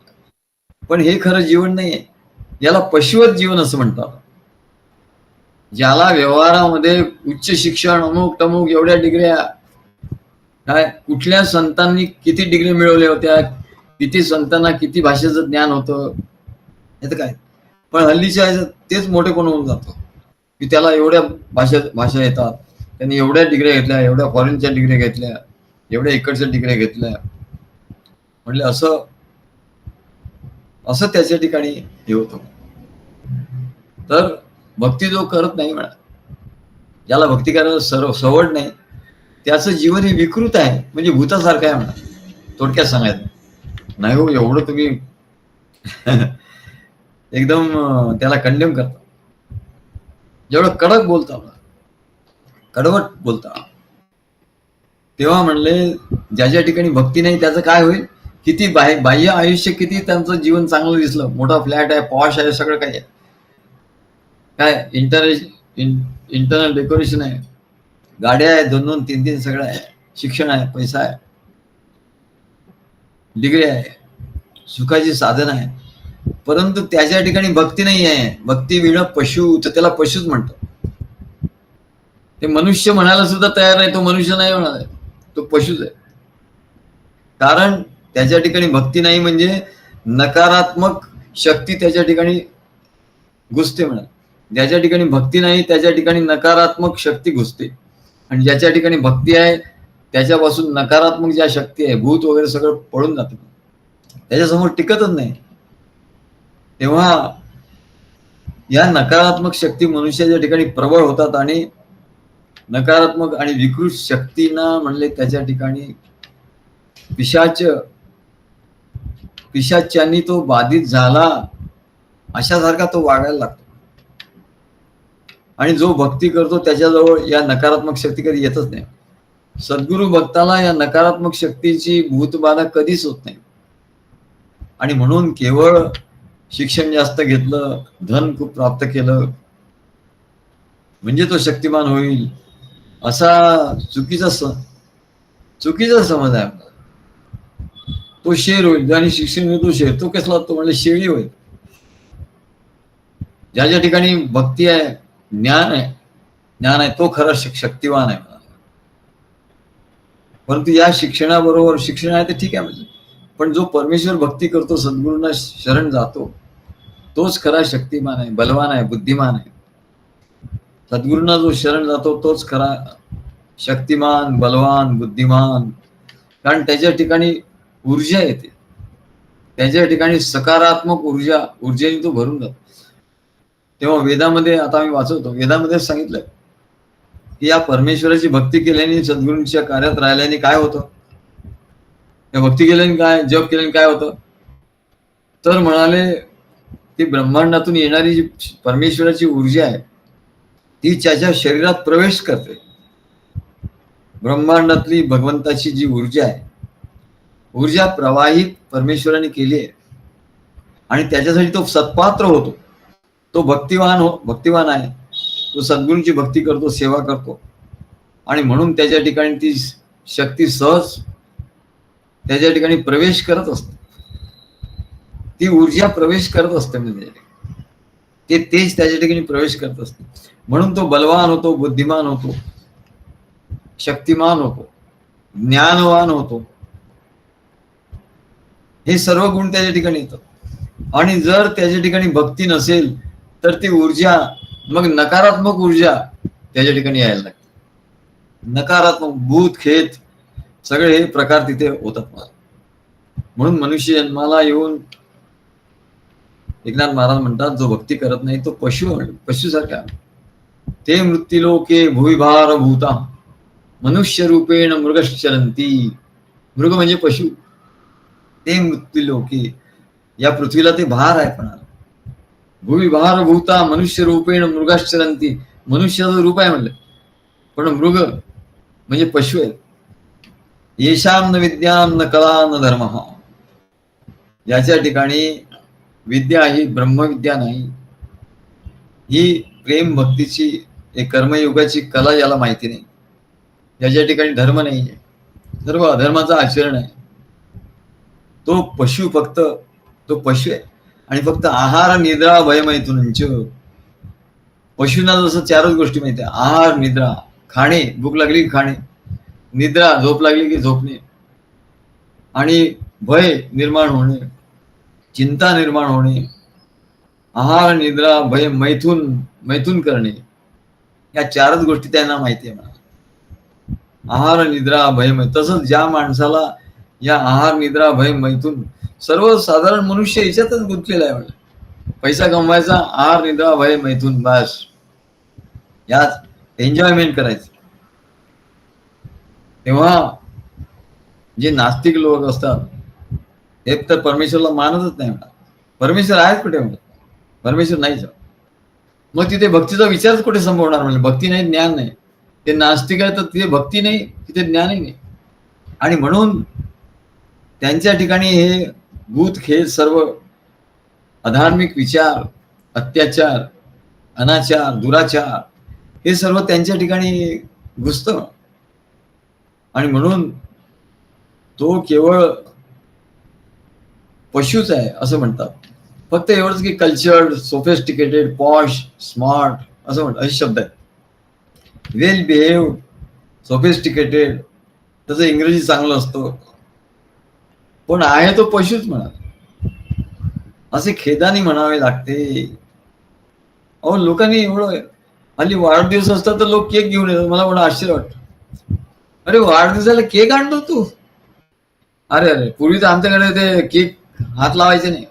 पण हे खरं जीवन नाहीये, याला पशुवत जीवन असं म्हणतात. ज्याला व्यवहारामध्ये उच्च शिक्षण, अमुक तमुक एवढ्या डिग्र्या, काय कुठल्या संतांनी किती डिग्री मिळवल्या होत्या, किती संतांना किती भाषेचं ज्ञान होतं, हे काय. पण हल्लीच्या तेच मोठे कोण होऊन जातो की त्याला एवढ्या भाषा येतात, त्यांनी एवढ्या डिग्र्या घेतल्या, एवढ्या फॉरेनच्या डिग्र्या घेतल्या, एवढ्या इकडच्या डिग्र्या घेतल्या. म्हणले असं त्याच्या ठिकाणी हे होतं. तर भक्ती जो करत नाही म्हणा, ज्याला भक्ती करायला सवड नाही, त्याचं जीवन हे विकृत आहे, म्हणजे भूतासारखं आहे म्हणा. थोडक्यात सांगायचं नाही हो, एवढं तुम्ही एकदम त्याला कंडेम करता, जेवढं कडक बोलता, कडवट बोलता. तेव्हा म्हणले ज्याच्या ठिकाणी भक्ती नाही त्याचं काय होईल? किती बाह्य आयुष्य, किती त्यांचं जीवन चांगलं दिसलं, मोठा फ्लॅट आहे, पॉश आहे, सगळं काही आहे, काय इंटरनल डेकोरेशन आहे, गाड्या आहे, 2-2, 3-3 सगळं आहे, शिक्षण आहे, पैसा आहे, डिग्री आहे, सुखाची साधन आहे, परंतु त्याच्या ठिकाणी भक्ती नाही आहे. भक्ती विणं पशु, तर त्याला पशुच म्हणतात. ते मनुष्य म्हणायला सुद्धा तयार नाही, तो मनुष्य नाही होणार आहे, तो पशुच आहे. कारण त्याच्या ठिकाणी भक्ती नाही म्हणजे नकारात्मक शक्ती त्याच्या ठिकाणी घुसते म्हणा. ज्याच्या ठिकाणी भक्ती नाही त्याच्या ठिकाणी नकारात्मक शक्ती घुसते, आणि ज्याच्या ठिकाणी भक्ती आहे त्याच्यापासून नकारात्मक ज्या शक्ती आहे, भूत वगैरे सगळं पळून जातं, त्याच्यासमोर टिकतच नाही. तेव्हा या नकारात्मक शक्ती मनुष्याच्या ठिकाणी प्रबळ होतात, आणि नकारात्मक आणि विकृत शक्तींना म्हणले त्याच्या ठिकाणी पिशाच्यांनी तो बाधित झाला अशासारखा तो वागायला लागतो. आणि जो भक्ती करतो त्याच्याजवळ या नकारात्मक शक्ती कधी येतच नाही. सद्गुरु भक्ताला या नकारात्मक शक्तीची भूतबाधा कधीच होत नाही. आणि म्हणून केवळ शिक्षण जास्त घेतलं, धन खूप प्राप्त केलं म्हणजे तो शक्तिमान होईल, असा चुकीचा समज आहे. तो शेर होईल, ज्याने शिक्षण घेतो शेर, तो कसला? तो म्हणजे शेळी होईल. ज्याच्या ठिकाणी भक्ती आहे, ज्ञान आहे तो खरा शक्तिवान आहे. परंतु या शिक्षणाबरोबर शिक्षण आहे ते ठीक आहे म्हणजे, पण जो परमेश्वर भक्ती करतो, सद्गुरूंना शरण जातो, तोच खरा शक्तिमान आहे, बलवान आहे, बुद्धिमान आहे. सद्गुरूंना जो शरण जातो तोच खरा शक्तिमान, बलवान, बुद्धिमान. कारण त्याच्या ठिकाणी ऊर्जा येते, त्याच्या ठिकाणी सकारात्मक ऊर्जेने तो भरून जातो. तेव्हा वेदामध्ये आता आम्ही वाचवतो, वेदामध्ये सांगितलं की या परमेश्वराची भक्ती केल्याने, सद्गुरूंच्या कार्यात राहिल्याने काय होतं, या भक्ती केल्याने काय, जप केल्याने काय होतं, तर म्हणाले ती ब्रह्मांडातून येणारी जी परमेश्वराची ऊर्जा आहे ती त्याच्या शरीरात प्रवेश करते. ब्रह्मांडातली भगवंताची जी ऊर्जा आहे, ऊर्जा प्रवाहित परमेश्वराने केली आहे आणि त्याच्यासाठी तो सत्पात्र होतो. तो भक्तिवान आहे, तो सद्गुरूंची भक्ती करतो, सेवा करतो आणि म्हणून त्याच्या ठिकाणी ती शक्ती सहज त्याच्या ठिकाणी प्रवेश करत असते, ती ऊर्जा प्रवेश करत असते, म्हणजे ते तेज त्याच्या ठिकाणी प्रवेश करत असते. म्हणून तो बलवान होतो, बुद्धिमान होतो, शक्तिमान होतो, ज्ञानवान होतो. हे सर्व गुण त्याच्या ठिकाणी येतात. आणि जर त्याच्या ठिकाणी भक्ती नसेल तर ती ऊर्जा, मग नकारात्मक ऊर्जा त्याच्या ठिकाणी यायला लागते. नकारात्मक भूत खेत सगळे हे प्रकार तिथे होतात. म्हणून मनुष्य जन्माला येऊन एकनाथ महाराज म्हणतात, जो भक्ती करत नाही तो पशुसारखा. ते मृत्युलोके भुविभार भूता मनुष्य रूपेण मृगश्चरंती. मृग म्हणजे पशु. ते मृत्युलोके, या पृथ्वीला ते भार आहे. पण भुविभार भूता मनुष्य रूपेण मृगश्चरंती. मनुष्याचं रूप आहे म्हणलं, पण मृग म्हणजे पशु आहे. येशाम न विद्याम न कला न धर्म. याच्या ठिकाणी विद्या ही ब्रह्मविद्या नाही, ही प्रेम भक्तीची, एक कर्मयोगाची कला याला माहिती नाही. याच्या ठिकाणी धर्म नाही आहे, सर्व अधर्माचा आचरण आहे. तो पशु, फक्त तो पशु आहे. आणि फक्त आहार निद्रा भयमैथुनंच. पशूंना जसं चारच गोष्टी माहिती आहे, आहार निद्रा, खाणे, भूक लागली की खाणे, निद्रा, झोप लागली की झोपणे, आणि भय निर्माण होणे, चिंता निर्माण होणे. आहार निद्रा भय मैथून करणे, या चारच गोष्टी त्यांना माहिती आहे. आहार निद्रा भय तसंच ज्या माणसाला या आहार निद्रा भय मैथून, सर्वसाधारण मनुष्य याच्यातच गुंतलेला आहे. पैसा कमवायचा, आहार निद्रा भय मैथून, बस यात एन्जॉयमेंट करायचं. तेव्हा जे नास्तिक लोक असतात ते तर परमेश्वरला मानतच नाही. परमेश्वर आहेत कुठे, म्हणतात परमेश्वर नाहीच. मग तिथे भक्तीचा विचारच कुठे संभवणार, म्हणजे भक्ती नाही, ज्ञान नाही. ते नास्तिक आहे तर तिथे भक्ती नाही, तिथे ज्ञानही नाही. आणि म्हणून त्यांच्या ठिकाणी हे भूत खेळ, सर्व अधार्मिक विचार, अत्याचार, अनाचार, दुराचार, हे सर्व त्यांच्या ठिकाणी घुसतं. आणि म्हणून तो केवळ पशुच आहे असं म्हणतात. फक्त एवढंच की कल्चर्ड, सोफिस्टिकेटेड, पॉश, स्मार्ट असं म्हणतात, असे शब्द आहेत. वेल बिहेव्ड, सोफिस्टिकेटेड, त्याचं इंग्रजी चांगलं असतं, पण आहे तो पशुच म्हणा, असे खेदाने म्हणावे लागते. अहो, लोकांनी एवढं, हल्ली वाढदिवस असतात तर लोक केक घेऊन येतात. मला एवढं आश्चर्य वाटतं, अरे वाढदिवसाला केक आणतो तू? अरे पूर्वी तर आमच्याकडे ते केक हात लावायचे नाही,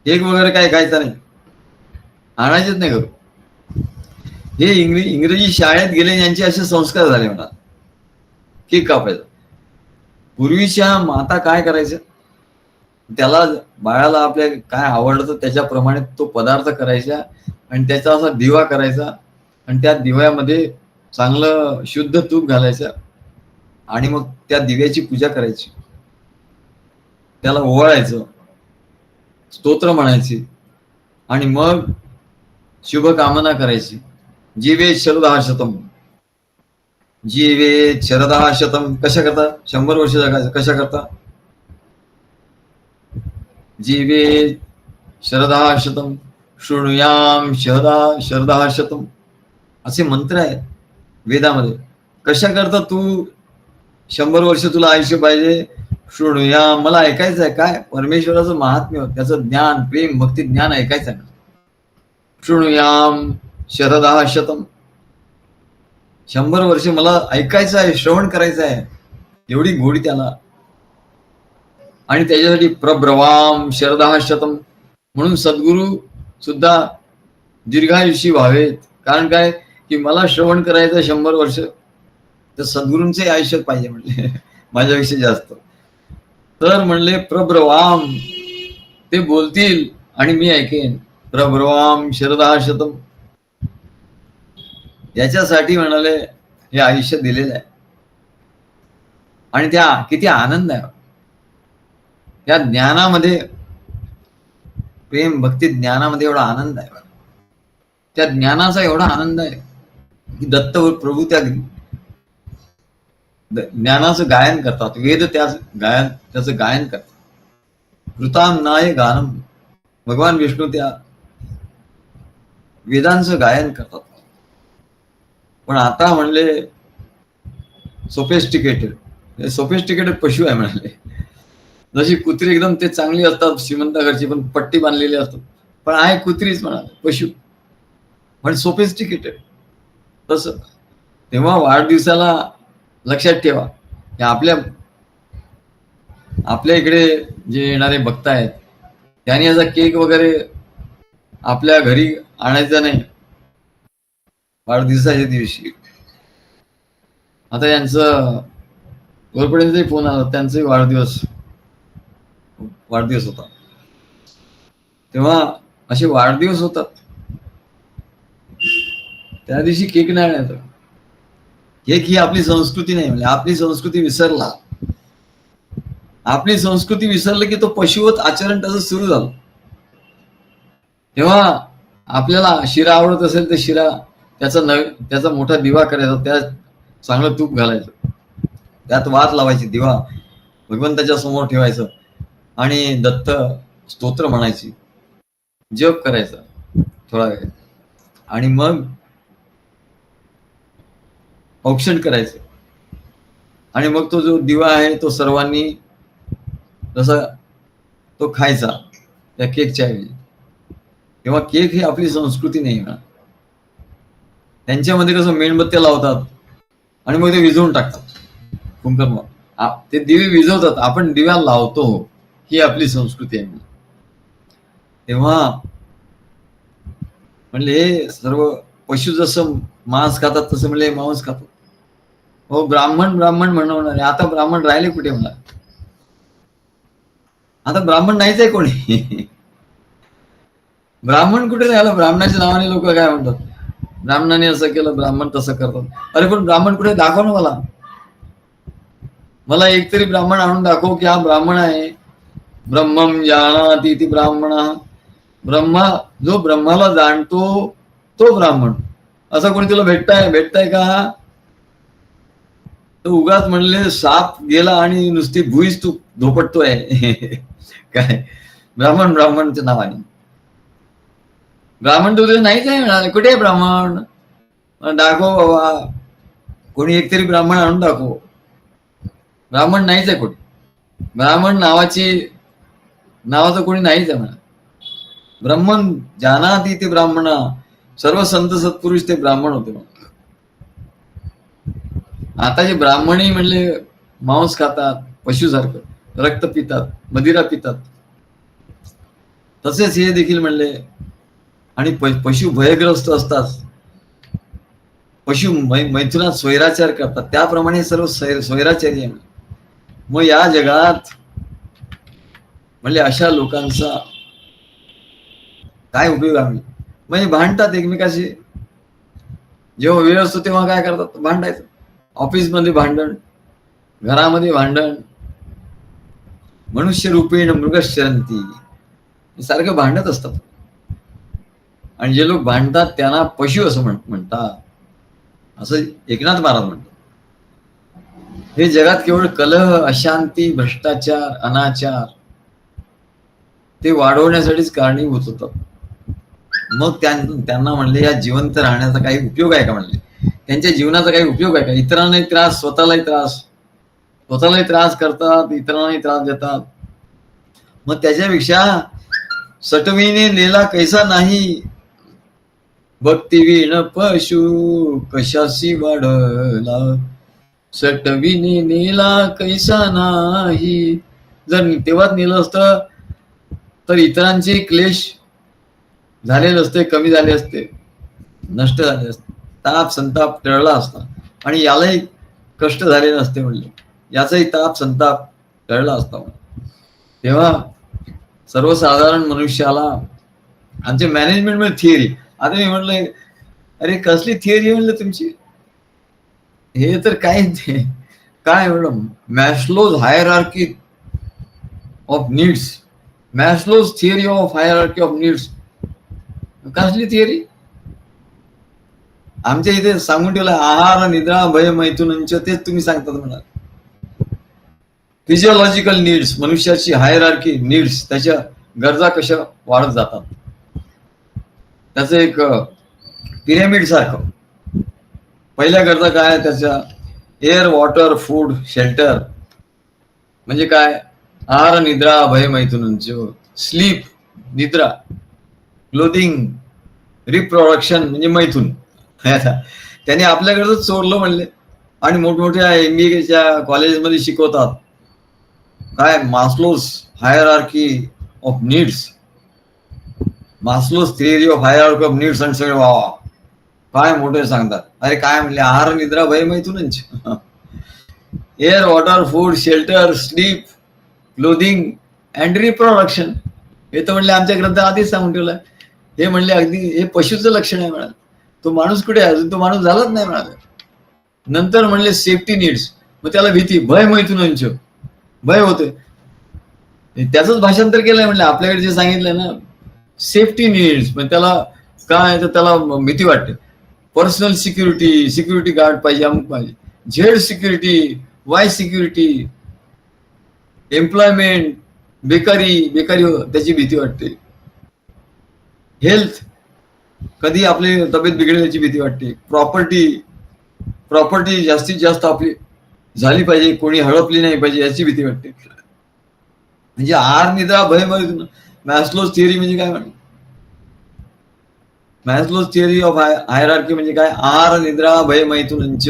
केक वगैरे काय खायचा नाही, आणायचेच नाही घरून. हे इंग्रजी शाळेत गेले यांचे असे संस्कार झाले म्हणा, केक कापायचा. पूर्वीच्या माता काय करायचं, त्याला बाळाला आपल्या काय आवडतं त्याच्याप्रमाणे तो पदार्थ करायचा आणि त्याचा असा दिवा करायचा आणि त्या दिव्यामध्ये चांगलं शुद्ध तूप घालायचं आणि मग त्या दिव्याची पूजा करायची, त्याला ओवाळायचं, स्तोत्र म्हणायची आणि मग शुभ कामना करायची. जीवे शरदा शतम, जीवे शरदा शतम. कशा करता? 100 वर्ष जगायचं. कशा करता? जीवे शरदा शतम शृणुयाम शरदा शतम असे मंत्र आहेत वेदामध्ये. कशा करता तू 100 वर्ष तुला आयुष्य पाहिजे? शृणुयाम, मला ऐकायचं आहे काय परमेश्वराचं महात्म्य, त्याचं ज्ञान, प्रेम, भक्ती, ज्ञान ऐकायचं आहे. शृणुयाम शरदा शतम, 100 वर्ष मला ऐकायचं आहे, श्रवण करायचं आहे, एवढी गोडी त्याला. आणि त्याच्यासाठी प्रब्रवाम शरदा शतम, म्हणून सद्गुरू सुद्धा दीर्घायुषी व्हावेत. कारण काय की मला श्रवण करायचं 100 वर्ष, तर सद्गुरूंचे आयुष्य पाहिजे म्हणले माझ्यापेक्षा जास्त. तर म्हणले प्रब्रवाम, ते बोलतील आणि मी ऐकेन. प्रब्रवाम शरदा शतम, याच्यासाठी म्हणाले हे आयुष्य दिलेलं आहे. आणि त्या किती आनंद आहे त्या ज्ञानामध्ये, प्रेम भक्ती ज्ञानामध्ये एवढा आनंद आहे. त्या ज्ञानाचा एवढा आनंद आहे की दत्त प्रभू त्या ज्ञानाचं गायन करतात. वेद त्याचं गायन करतात. कृताम नाय गानम, भगवान विष्णू त्या वेदांचं गायन करतात. पण आता म्हणले सोफिस्टिकेटेड पशु आहे म्हणाले. जशी कुत्री एकदम ते चांगली असतात श्रीमंत घरची, पण पट्टी बांधलेली असतात, पण आहे कुत्रीच म्हणाले, पशु पण सोफिस्टिकेटेड. तस तेव्हा वाढदिवसाला लक्षात ठेवा की आपल्या इकडे जे येणारे भक्त आहेत त्यांनी याचा केक वगैरे आपल्या घरी आणायचा नाही वाढदिवसाच्या दिवशी. आता यांचं गोरपड्यांचाही फोन आला, त्यांचाही वाढदिवस होता. तेव्हा असे वाढदिवस होतात, त्या दिवशी केक नाही आणायचा. केक ही आपली संस्कृती नाही. म्हणजे आपली संस्कृती विसरला, आपली संस्कृती विसरलं की तो पशुवत आचरण त्याचं सुरू झालं. तेव्हा आपल्याला शिरा आवडत असेल तर शिरा, त्याचा मोठा दिवा करायचा, त्यात चांगलं तूप घालायचं, त्यात वात लावायची, दिवा भगवंताच्या समोर ठेवायचं आणि दत्त स्तोत्र म्हणायची, जप करायचा थोडा वेळ, आणि मग औक्षण करायचं. आणि मग तो जो दिवा आहे तो सर्वांनी जसा तो खायचा त्या केकच्या ऐवजी. तेव्हा केक ही आपली संस्कृती नाही ना. त्यांच्यामध्ये कसं मेणबत्त्या लावतात आणि मग ते विझवून टाकतात कुंकर्म, ते दिवे विझवतात, आपण दिव्या लावतो, ही आपली संस्कृती आहे. तेव्हा म्हणले हे सर्व पशु जसं मांस खातात तसं म्हणले मांस खातात. हो, ब्राह्मण म्हणणार. आता ब्राह्मण राहिले कुठे म्हणा, आता ब्राह्मण नाहीच आहे कोणी. ब्राह्मण कुठे राहिला? ब्राह्मणाच्या नावाने लोक काय म्हणतात, ब्राह्मणाने असं केलं, ब्राह्मण तसं करतात. अरे पण ब्राह्मण कुठे? दाखव ना मला एकतरी ब्राह्मण आणून दाखव की हा ब्राह्मण आहे. ब्रह्मम जानाति इति ब्राह्मण, जो ब्रह्माला जाणतो तो ब्राह्मण. असं कोणी तुला भेटताय का? तो उगाच म्हणले साप गेला आणि नुसती भुईच तू धोपटतोय काय ब्राह्मणच्या नावाने. ब्राह्मण तुझे नाहीच आहे म्हणाले. कुठे आहे ब्राह्मण? दाखव बाबा, कोणी एकतरी ब्राह्मण आणून दाखव. ब्राह्मण नाहीच आहे कोणी. ब्राह्मण नावाचं कोणी नाहीच आहे म्हणा. ब्रह्मन जानाति ते ब्राह्मण, सर्व संत सत्पुरुष ते ब्राह्मण होते. आता जे ब्राह्मणी म्हणले मांस खातात, पशुसारखं रक्त पितात, मदिरा पितात, तसेच हे देखील म्हणले. आणि पशु भयग्रस्त असतात, पशु मैथुनात स्वैराचार करतात, त्याप्रमाणे सर्व स्वैराचारी आहे. मग या जगात म्हणले अशा लोकांचा काय उपयोग आहे? म्हणजे भांडतात एकमेकाशी. जेव्हा वेळ असतो तेव्हा काय करतात? भांडायचं. ऑफिसमध्ये भांडण, घरामध्ये भांडण. मनुष्य रूपेण मृगशरंती, सारखं भांडत असतात. आणि जे लोक भांडतात त्यांना पशु असं म्हणतात, असं एकनाथ महाराज म्हणतात. हे जगात केवळ कलह, अशांती, भ्रष्टाचार, अनाचार ते वाढवण्यासाठीच कारणीभूत होतात. मग त्यांना म्हणले या जिवंत राहण्याचा काही उपयोग आहे का म्हणले, त्यांच्या जीवनाचा काही उपयोग आहे का? इतरांनाही त्रास, स्वतःलाही त्रास, स्वतःलाही त्रास करतात, इतरांनाही त्रास देतात. मग त्याच्यापेक्षा सटवीने नेला कैसा नाही, भक्तिवीण पशु कशाशी वाढला, सटवीने नेला कैसा नाही. जर तेव्हाच नेलं असतं तर इतरांचे क्लेश झालेले असते, कमी झाले असते, नष्ट झाले असते, ताप संताप टळला असता आणि यालाही कष्ट झाले नसते म्हणले, याचाही ताप संताप टळला असता. तेव्हा सर्वसाधारण मनुष्याला आमच्या मॅनेजमेंट मध्ये थिअरी, आता मी म्हणलं अरे कसली थिअरी म्हणलं तुमची, हे तर काय ते काय म्हणलं, Maslow's hierarchy of needs, Maslow's theory of hierarchy of needs, कसली थिअरी? आमच्या इथे सांगून ठेवलं आहार निद्रा भय मैथुनंच, तेच तुम्ही सांगतात म्हणा. फिजिओलॉजिकल नीड्स, मनुष्याची हायरार्की नीड्स, त्याच्या गरजा कशा वाढत जातात, त्याचं एक पिरॅमिड सारखं. पहिल्या गरजा काय त्याच्या, एअर वॉटर फूड शेल्टर म्हणजे काय, आहार निद्रा भय मैथुनंच, स्लीप निद्रा, क्लोथिंग रिप्रोडक्शन म्हणजे मैथून. त्याने आपल्याकडच चोरलं म्हणले. आणि मोठमोठ्या MBAच्या कॉलेजमध्ये शिकवतात काय, Maslow's hierarchy of needs, Maslow's theory of hierarchy of needs, आणि सगळे वा काय मोठे सांगतात. अरे काय म्हणले, आहार निद्रा भय मैथुनंच, air water food shelter sleep clothing and reproduction, हे तर म्हणले आमच्या ग्रंथात आधीच सांगून ठेवलं. हे म्हणले अगदी हे पशुचं लक्षण आहे म्हणाल. तो माणूस कुठे आहे, अजून तो माणूस झालाच नाही म्हणाल. नंतर म्हणले सेफ्टी नीड्स, मग त्याला भीती, भय मैथुनंच, भय होते, त्याच भाषांतर केलंय म्हणले. आपल्याकडे जे सांगितलंय ना सेफ्टी नीड्स, पण त्याला काय तर त्याला भीती वाटते. पर्सनल सिक्युरिटी, सिक्युरिटी गार्ड पाहिजे, अमुक पाहिजे, Z security, Y security, employment, बेकारी, बेकारी त्याची भीती वाटते. हेल्थ, कधी आपली तब्येत बिघडण्याची भीती वाटते. प्रॉपर्टी, प्रॉपर्टी जास्तीत जास्त आपली झाली पाहिजे, कोणी हडपली नाही पाहिजे याची भीती वाटते. म्हणजे आहार निद्रा भय मैथुन, मॅस्लोज थिअरी म्हणजे काय म्हणते, मॅस्लोज थिअरी ऑफ हायरार्की म्हणजे काय, आहार निद्रा भय मैथुनंच.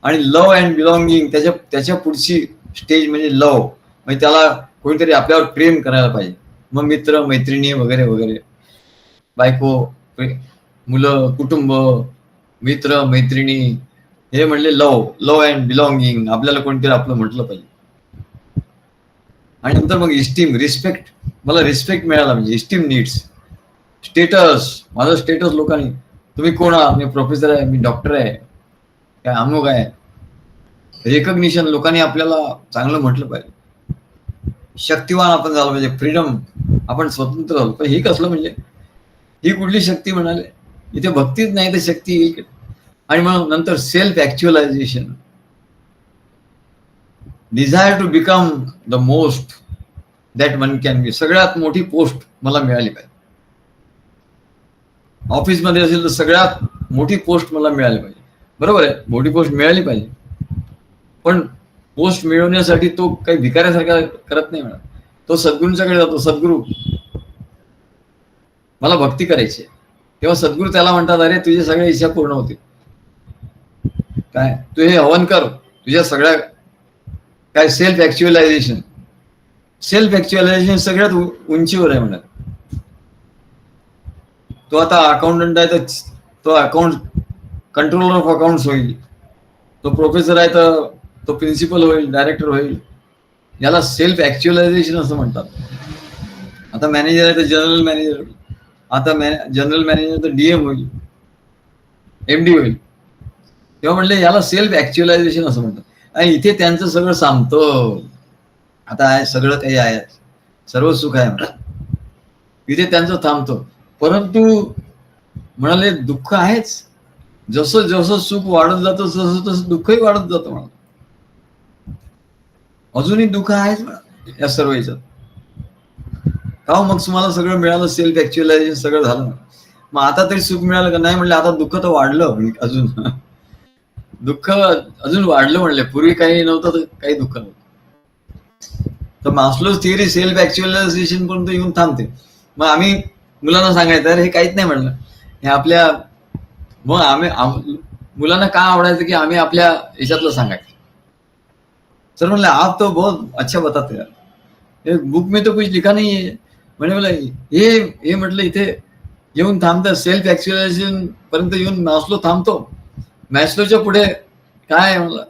आणि लव्ह अँड बिलॉंगिंग, त्याच्या पुढची स्टेज म्हणजे लव्ह, म्हणजे त्याला कोणीतरी आपल्यावर प्रेम करायला पाहिजे. मग मित्र मैत्रिणी वगैरे वगैरे, बायको, मुलं, कुटुंब, मित्र मैत्रिणी, हे म्हणले लव्ह अँड बिलॉंगिंग, आपल्याला कोणतरी आपलं म्हटलं पाहिजे. आणि नंतर मग इस्टीम, रिस्पेक्ट, मला रिस्पेक्ट मिळाला म्हणजे इस्टीम नीड्स. स्टेटस, माझं स्टेटस लोकांनी, तुम्ही कोण आहात, मी प्रोफेसर आहे, मी डॉक्टर आहे, काय अमुक आहे, रेकग्निशन, लोकांनी आपल्याला चांगलं म्हटलं पाहिजे. शक्तिवान आपण झालो पाहिजे, फ्रीडम, आपण स्वतंत्र झालो. पण हे कसलं म्हणजे, ही कुठली शक्ती म्हणाले, इथे भक्तीच नाही तर शक्ती येईल. आणि मग नंतर self actualization, desire to become the most that one can be, सगळ्यात मोठी पोस्ट मला मिळाली पाहिजे. ऑफिसमध्ये असेल तर सगळ्यात मोठी पोस्ट मला मिळाली पाहिजे, बरोबर आहे, मोठी पोस्ट मिळाली पाहिजे. पण पोस्ट मिळवण्यासाठी तो काही भिकाऱ्यासारखा करत नाही म्हणा, तो सद्गुरूंच्याकडे जातो. सद्गुरू, मला भक्ती करायची, तेव्हा सद्गुरू त्याला म्हणतात, अरे तुझ्या सगळ्या इच्छा पूर्ण होतील, काय तू हे हवन कर, तुझ्या सगळ्या काय सेल्फ ऍक्च्युअलायझेशन, सेल्फ ऍक्च्युअलायझेशन सगळ्यात उंचीवर आहे म्हणत. तो आता अकाउंटंट आहे तर तो अकाउंट कंट्रोलर ऑफ अकाउंट्स होईल, तो प्रोफेसर आहे तर तो प्रिन्सिपल होईल, डायरेक्टर होईल, याला सेल्फ ऍक्च्युअलायझेशन असं म्हणतात. आता मॅनेजर आहे तर जनरल मॅनेजर होईल, आता जनरल मॅनेजर तर DM होईल, MD होईल. तेव्हा म्हणले याला सेल्फ ऍक्च्युअलायझेशन असं म्हणतात. आणि इथे त्यांचं सगळं सांगतो, आता आहे सगळं काही आहे, सर्व सुख आहे म्हणा, इथे त्यांचं थांबतो. परंतु म्हणाले दुःख आहेच, जसं जसं सुख वाढत जातं तसं तसं दुःखही वाढत जातं म्हणा, अजूनही दुःख आहेच म्हणा या सर्व याच्यात. का हो मग तुम्हाला सगळं मिळालं, सेल्फ ऍक्च्युअलायझेशन सगळं झालं, मग आता तरी सुख मिळालं का? नाही म्हणले, आता दुःख तर वाढलं अजून. दुःख अजून वाढलं म्हणले, पूर्वी काही नव्हतं तर काही दुःख नव्हतं. तर मास्लोज थिअरी सेल्फ ऍक्च्युअलायझेशन पर्यंत येऊन थांबते. मग आम्ही मुलांना सांगायचं, अरे हे काहीच नाही म्हणलं, हे आपल्या, मग आम्ही मुलांना का आवडायचं की आम्ही आपल्या याच्यातलं सांगायचं. सर म्हणलं, आप तो बहुत अच्छा बताते यार, बुक में तो कुछ लिखा नाही आहे. म्हणे हे म्हटलं इथे येऊन थांबतं, सेल्फ ऍक्च्युअलायझेशन पर्यंत येऊन मास्लो थांबतो. मॅस्लोच्या पुढे काय आहे म्हणलं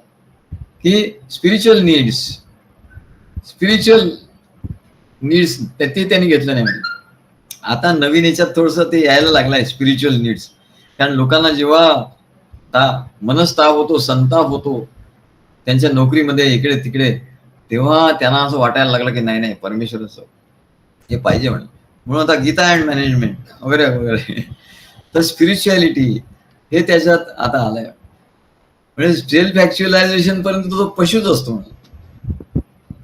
की स्पिरिच्युअल नीड्स ते त्यांनी घेतलं नाही. म्हणजे आता नवीन याच्यात थोडस ते यायला लागलंय स्पिरिच्युअल नीड्स, कारण लोकांना जेव्हा मनस्ताप होतो, संताप होतो त्यांच्या नोकरीमध्ये इकडे तिकडे, तेव्हा त्यांना असं वाटायला लागलं की नाही परमेश्वराचं हे पाहिजे म्हणून आता गीता अँड मॅनेजमेंट वगैरे वगैरे. तर स्पिरिच्युअलिटी हे त्याच्यात आता आलंय. म्हणजे सेल्फ ऍक्च्युअलायझेशन पर्यंत तो पशुच असतो.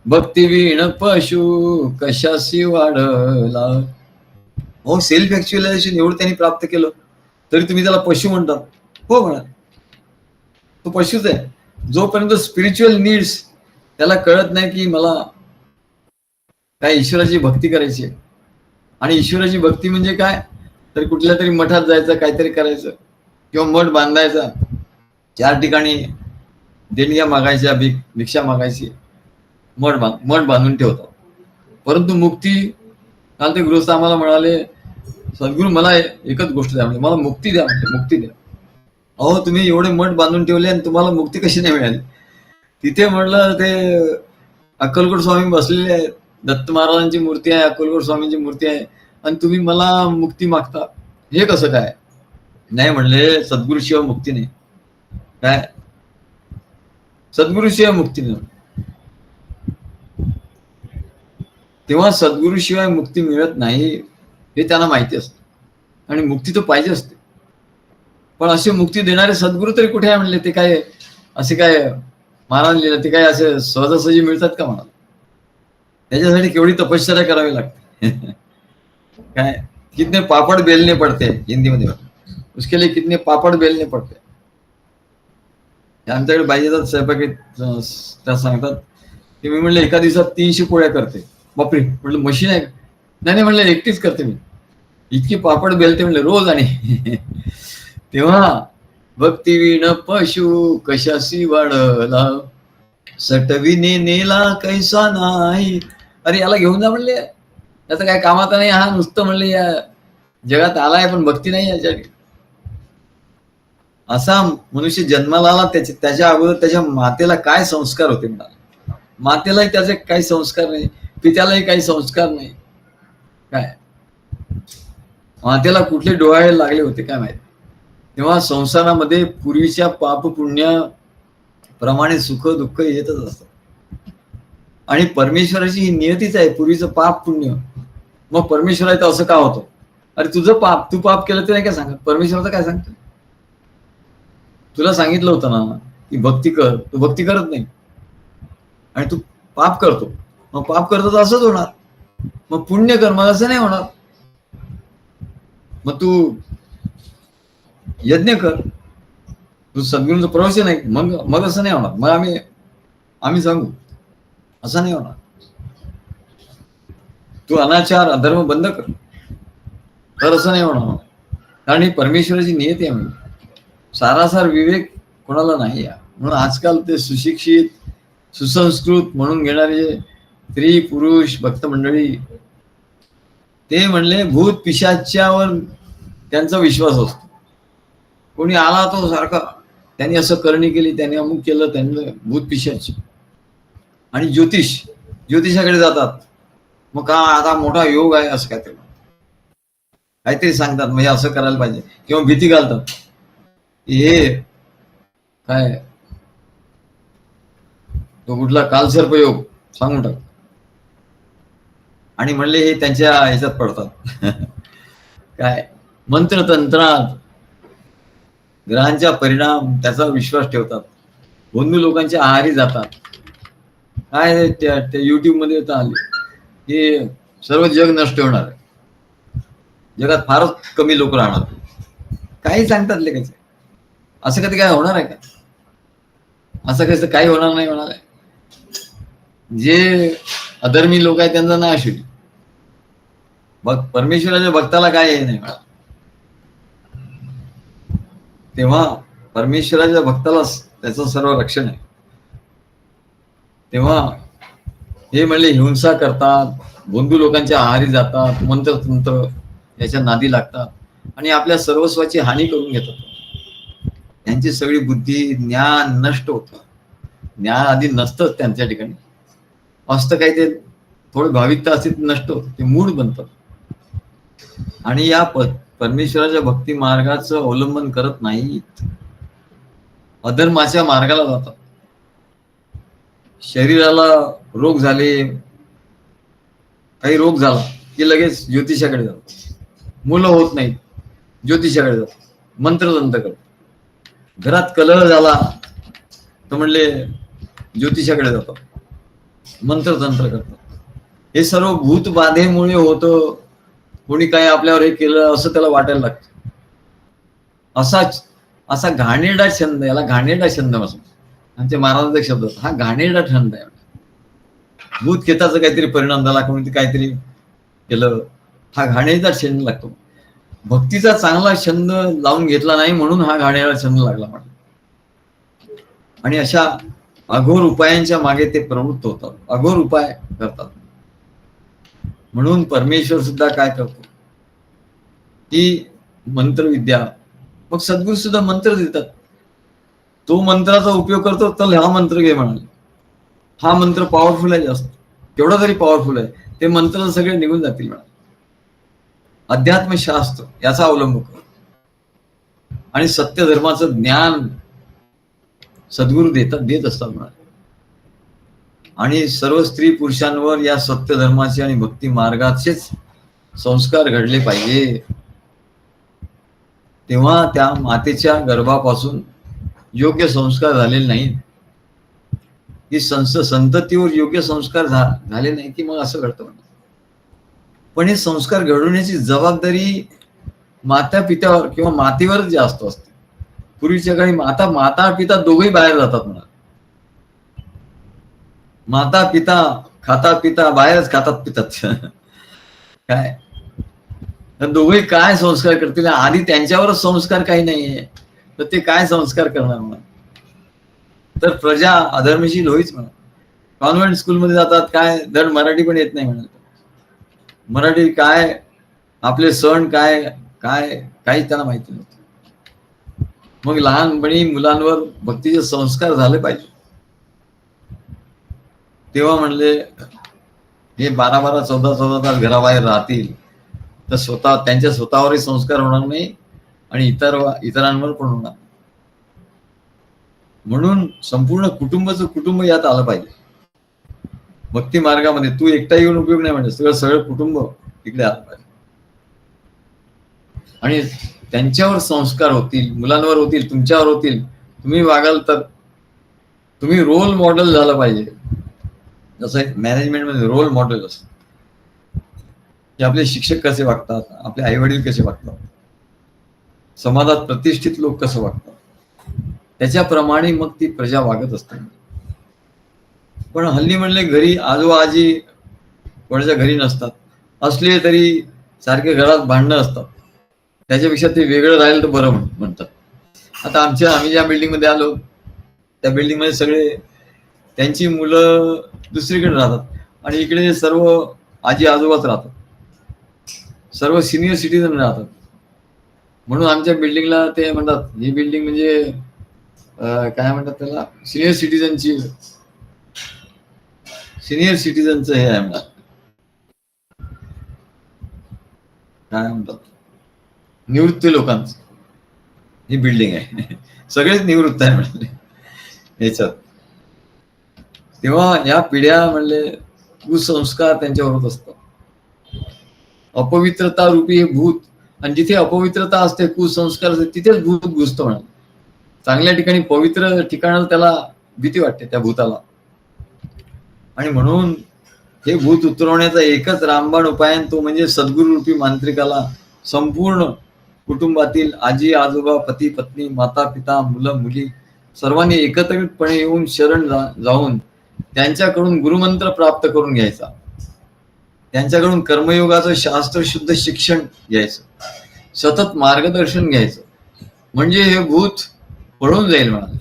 भक्ती वीण पशु कशाशी वाढला. हो, सेल्फ ऍक्च्युअलायझेशन एवढं त्यांनी प्राप्त केलं तरी तुम्ही त्याला पशु म्हणतात? हो म्हणा, तो पशुच आहे. जोपर्यंत स्पिरिच्युअल नीड्स त्याला कळत नाही की मला काय ईश्वराची भक्ती करायची, आणि ईश्वराची भक्ती म्हणजे काय, तर कुठल्या तरी मठात जायचं, काहीतरी करायचं, किंवा मठ बांधायचा, 4 ठिकाणी देणग्या मागायच्या, भिक्षा मागायची, मठ बांधून ठेवतात. परंतु मुक्ती, काल ते गृहस्थ आम्हाला म्हणाले, सद्गुरू मला एकच गोष्ट द्या, म्हणजे मला मुक्ती द्या, म्हणजे मुक्ती द्या. अहो, तुम्ही एवढे मठ बांधून ठेवले आणि तुम्हाला मुक्ती कशी नाही मिळाली? तिथे म्हणलं ते अक्कलकोट स्वामी बसलेले आहेत, दत्त महाराजांची मूर्ती आहे, अक्कलकोट स्वामींची मूर्ती आहे, आणि तुम्ही मला मुक्ती मागता, हे कसं काय? नाही म्हणले, सद्गुरूशिवाय मुक्ती नाही. काय सद्गुरूशिवाय मुक्ती नाही? तेव्हा सद्गुरूशिवाय मुक्ती मिळत नाही हे त्यांना माहिती असतं, आणि मुक्ती तर पाहिजे असते. पण अशी मुक्ती देणारे सद्गुरू तरी कुठे आहे म्हणले? ते काय असे काय महाराज लिहिलं ते काय असे सहजासहजी मिळतात का म्हणाल? त्याच्यासाठी केवढी तपश्चर्या करावी लागते. काय कितने पापड बेलने पडते, हिंदीमध्ये उसके लिए कितने पापड बेलने पडते. आमच्याकडे बाई येतात स्वयंपाकी, त्या सांगतात की मी म्हणलं एका दिवसात 300 पोळ्या करते. बापरे म्हणलं, मशीन आहे? नाही म्हणलं, एकटीच करते मी, इतकी पापड बेलते म्हणले रोज. आणि तेव्हा भक्ती विण पशु कशाशी वाढला, सटविने नेला कैसा नाही. अरे याला घेऊन जा म्हणले, त्याचं काय कामाचा नाही, हा नुसतं म्हणले या जगात आलाय पण भक्ती नाही याच्याकडे. असा मनुष्य जन्माला आला, त्याच्या अगोदर त्याच्या मातेला काय संस्कार होते म्हणाले? मातेलाही त्याचे काही संस्कार नाही, पित्यालाही काही संस्कार नाही. काय मातेला कुठले डोळे लागले होते काय माहिती? तेव्हा संसारामध्ये पूर्वीच्या पाप पुण्य प्रमाणे सुख दुःख येतच असतात, आणि परमेश्वराची ही नियतीच आहे, पूर्वीचं पाप पुण्य. मग परमेश्वराचं असं का होतं? अरे तुझं पाप, तू पाप केलं ते नाही काय सांगत? परमेश्वराचं काय सांगतो? तुला सांगितलं होतं ना की भक्ती कर, तू भक्ती करत नाही आणि तू पाप करतो. मग पाप करतो तर असंच होणार. मग पुण्य कर, मग असं नाही होणार. मग तू यज्ञ कर, तू सद्गुरूंचं प्रवचन आहे, मग असं नाही होणार. मग आम्ही सांगू, असं नाही होणार. तू अनाचार अधर्म बंद कर, तर असं नाही होणार. कारण ही परमेश्वराची नियती आहे. म्हणजे सारासार विवेक कोणाला नाही आहे. म्हणून आजकाल ते सुशिक्षित सुसंस्कृत म्हणून घेणारे स्त्री पुरुष भक्त मंडळी, ते म्हणले भूत पिशाच्यावर त्यांचा विश्वास असतो. कोणी आला तो सारखा, त्यांनी असं करणी केली, त्यांनी अमुक केलं, त्यांनी भूत पिशाच. आणि ज्योतिषाकडे जातात, मग का आता मोठा योग आहे असं काहीतरी सांगतात, म्हणजे असं करायला पाहिजे, किंवा भीती घालतात, हे काय तो कुठला कालसर्पयोग सांगून टाक, आणि म्हणले हे त्यांच्या ह्याच्यात पडतात. काय मंत्रतंत्रात ग्रहांच्या परिणाम त्याचा विश्वास ठेवतात, बंधू लोकांच्या आहारी जातात. काय ते युट्यूब मध्ये आले हे सर्व जग नष्ट होणार आहे, जगात फारच कमी लोक राहणार. काही सांगतात लगेच. असं कधी काय होणार आहे का? असं कसं काही होणार नाही होणार आहे. जे अधर्मी लोक आहेत त्यांचा नाश होईल. मग परमेश्वराच्या भक्ताला काय हे नाही मिळालं. तेव्हा परमेश्वराच्या भक्तालाच त्याचं सर्व रक्षण आहे. तेव्हा हे म्हणले हिंसा करतात, बंधू लोकांच्या आहारी जातात, मंत्रतंत्र याच्या नादी लागतात आणि आपल्या सर्वस्वाची हानी करून घेतात. त्यांची सगळी बुद्धी, ज्ञान नष्ट होतं. ज्ञान आधी नसतंच त्यांच्या ठिकाणी, असतं काही ते थोडी भाविकता असते नष्ट होतं, ते मूळ बनतात. आणि या परमेश्वराच्या भक्ती मार्गाचं अवलंबन करत नाहीत, अधर्माच्या मार्गाला जातात. शरीराला रोग झाले, काही रोग झाला की लगेच ज्योतिषाकडे जातात. मुलं होत नाहीत, ज्योतिषाकडे जातात, मंत्रतंत्र करतात. घरात कलह झाला तर म्हणले ज्योतिषाकडे जातात, मंत्रतंत्र करतात. हे सर्व भूत बाधेमुळे होतं. कोणी काय आपल्यावर हे केलं असं त्याला वाटायला लागतं. असा घाणेरडा छंद, याला घाणेरडा छंद असं आमच्या महाराजांचा शब्द, हा घाणेरडा छंद आहे. भूत खेताचा काहीतरी परिणाम झाला, कोणी काहीतरी केलं, हा घाणेरडा छंद लागतो. भक्तीचा चांगला छंद लावून घेतला नाही म्हणून हा घाणेरडा छंद लागला मला. आणि अशा अघोर उपायांच्या मागे ते प्रवृत्त होतात, अघोर उपाय करतात. म्हणून परमेश्वर सुद्धा काय करतो की मंत्रविद्या, मग सद्गुरू सुद्धा मंत्र देतात. तो मंत्राचा उपयोग करतो, तर हा मंत्र घे म्हणाले. हा मंत्र पॉवरफुल आहे जास्त, केवढा तरी पॉवरफुल आहे, ते मंत्र सगळे निघून जातील म्हणाले. अध्यात्मशास्त्र याचा अवलंब कर आणि सत्य धर्माचं ज्ञान सद्गुरू देत असतात म्हणाले. आणि सर्व स्त्री पुरुषांवर या सत्य धर्माचे आणि भक्ती मार्गाचेच संस्कार घडले पाहिजे. तेव्हा त्या मातेच्या गर्भापासून योग्य संस्कार झालेले नाहीत, की संततीवर योग्य संस्कार झाले नाही की मग असं घडतं. पण हे संस्कार घडवण्याची जबाबदारी माता पित्यावर किंवा मातेवर जास्त असते. पूर्वीच्या काळी माता पिता दोघेही बाहेर जातात म्हणा. माता पिता खातात पिता बाहेरच खातात पितात काय, दोघे काय संस्कार करतील? आधी त्यांच्यावरच संस्कार काही नाहीये तर ते काय संस्कार करणार म्हणा. तर प्रजा अधर्मशील होईच म्हणा. कॉन्व्हेंट स्कूलमध्ये जातात, काय धड मराठी पण येत नाही म्हणा. मराठी काय, आपले सण काय काय काहीच त्यांना माहिती नव्हतं. मग लहानपणी मुलांवर भक्तीचे संस्कार झाले पाहिजे. तेव्हा म्हणले हे 12-12, 14-14 तास घराबाहेर राहतील तर त्यांच्या स्वतःवरही संस्कार होणार नाही आणि इतरांवर पण होणार. म्हणून संपूर्ण कुटुंब यात आलं पाहिजे. भक्ती मार्गामध्ये तू एकटा येऊन उपयोग नाही, म्हणजे सगळं कुटुंब इकडे आलं पाहिजे. आणि त्यांच्यावर संस्कार होतील, मुलांवर होतील, तुमच्यावर होतील. तुम्ही वागाल तर तुम्ही रोल मॉडेल झालं पाहिजे. जसं मॅनेजमेंटमध्ये रोल मॉडेल असतं की आपले शिक्षक कसे वागतात, आपले आई वडील कसे वागतात, समाजात प्रतिष्ठित लोक कसं वागतात, त्याच्याप्रमाणे मग ती प्रजा वागत असते. पण हल्ली म्हणले घरी आजोबा आजी कोणाच्या घरी नसतात, असले तरी सारखे घरात भांडणं असतात, त्याच्यापेक्षा ते वेगळं राहील तर बरं म्हणतात. आता आम्ही ज्या बिल्डिंग मध्ये आलो त्या बिल्डिंग मध्ये सगळे त्यांची मुलं दुसरीकडे राहतात आणि इकडे सर्व आजी आजोबाच राहतात, सर्व सिनियर सिटीजन राहतात. म्हणून आमच्या बिल्डिंगला ते म्हणतात, ही बिल्डिंग म्हणजे काय म्हणतात त्याला, सिनियर सिटीजनचं हे आहे म्हणतात, काय म्हणतात, निवृत्त लोकांचं ही बिल्डिंग आहे. सगळेच निवृत्त आहे म्हणले याच्यात. तेव्हा या पिढ्या म्हणले कुसंस्कार त्यांच्यावर होत असतात. अपवित्रता रूपी हे भूत, आणि जिथे अपवित्रता असते, कुसंस्कार असते, तिथेच भूत घुसतो म्हणा. चांगल्या ठिकाणी पवित्र ठिकाणाला त्याला भीती वाटते त्या भूताला. आणि म्हणून हे भूत उतरवण्याचा एकच रामबाण उपाय तो म्हणजे सद्गुरू रूपी मांत्रिकाला संपूर्ण कुटुंबातील आजी आजोबा पती पत्नी माता पिता मुलं मुली सर्वांनी एकत्रितपणे येऊन शरण जाऊन त्यांच्याकडून गुरुमंत्र प्राप्त करून घ्यायचा, त्यांच्याकडून कर्मयोगाचं शास्त्रशुद्ध शिक्षण घ्यायचं, सतत मार्गदर्शन घ्यायचं, म्हणजे हे भूत पळून जाईल म्हणाले,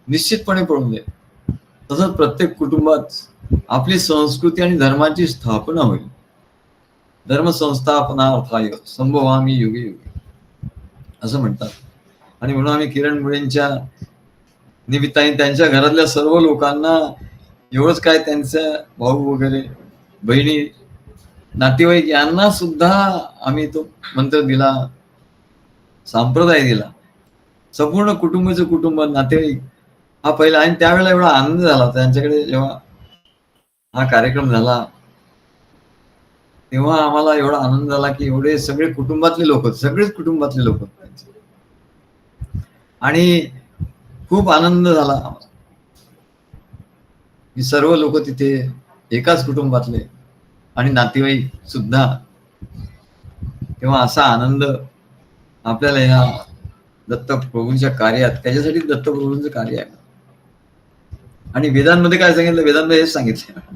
निश्चितपणे पळून जाईल. तसंच प्रत्येक कुटुंबात आपली संस्कृती आणि धर्माची स्थापना होईल. धर्मसंस्थापनार्थाय संभवामी युगे युगे असं म्हणतात. आणि म्हणून आम्ही किरण मुळेंच्या निमित्ताने त्यांच्या घरातल्या सर्व लोकांना एवढंच काय, त्यांच्या भाऊ वगैरे बहिणी नातेवाईक यांना सुद्धा आम्ही तो मंत्र दिला, संप्रदाय दिला. संपूर्ण कुटुंबाचं कुटुंब नातेवाईक हा पहिला. आणि त्यावेळेला एवढा आनंद झाला त्यांच्याकडे जेव्हा हा कार्यक्रम झाला तेव्हा आम्हाला एवढा आनंद झाला की एवढे सगळे कुटुंबातले लोक, सगळेच कुटुंबातले लोक, आणि खूप आनंद झाला की सर्व लोक तिथे एकाच कुटुंबातले आणि नातेवाईक सुद्धा. तेव्हा असा आनंद आपल्याला ह्या दत्तप्रभूंच्या कार्यात, त्याच्यासाठी दत्तप्रभूंचं कार्य आहे. आणि वेदांमध्ये काय सांगितलं, वेदांमध्ये हेच सांगितलं.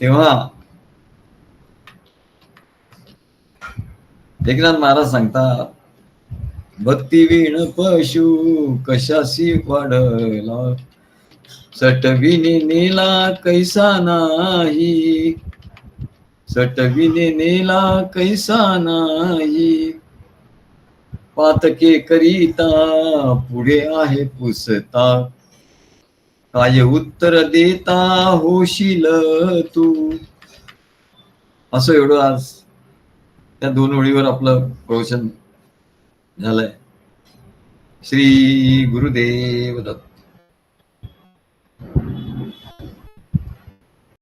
तेव्हा एकनाथ महाराज सांगतात, भक्ती वीण पशु कशासी वाढला, सटविने नेला कैसा नाही, सटविने नेला कैसा नाही, पातके करिता पुढे आहे पुसता, काय उत्तर देता होशील तू. असं एवढं आज त्या 2 ओळीवर आपलं प्रवचन झालंय. श्री गुरुदेव दत्त.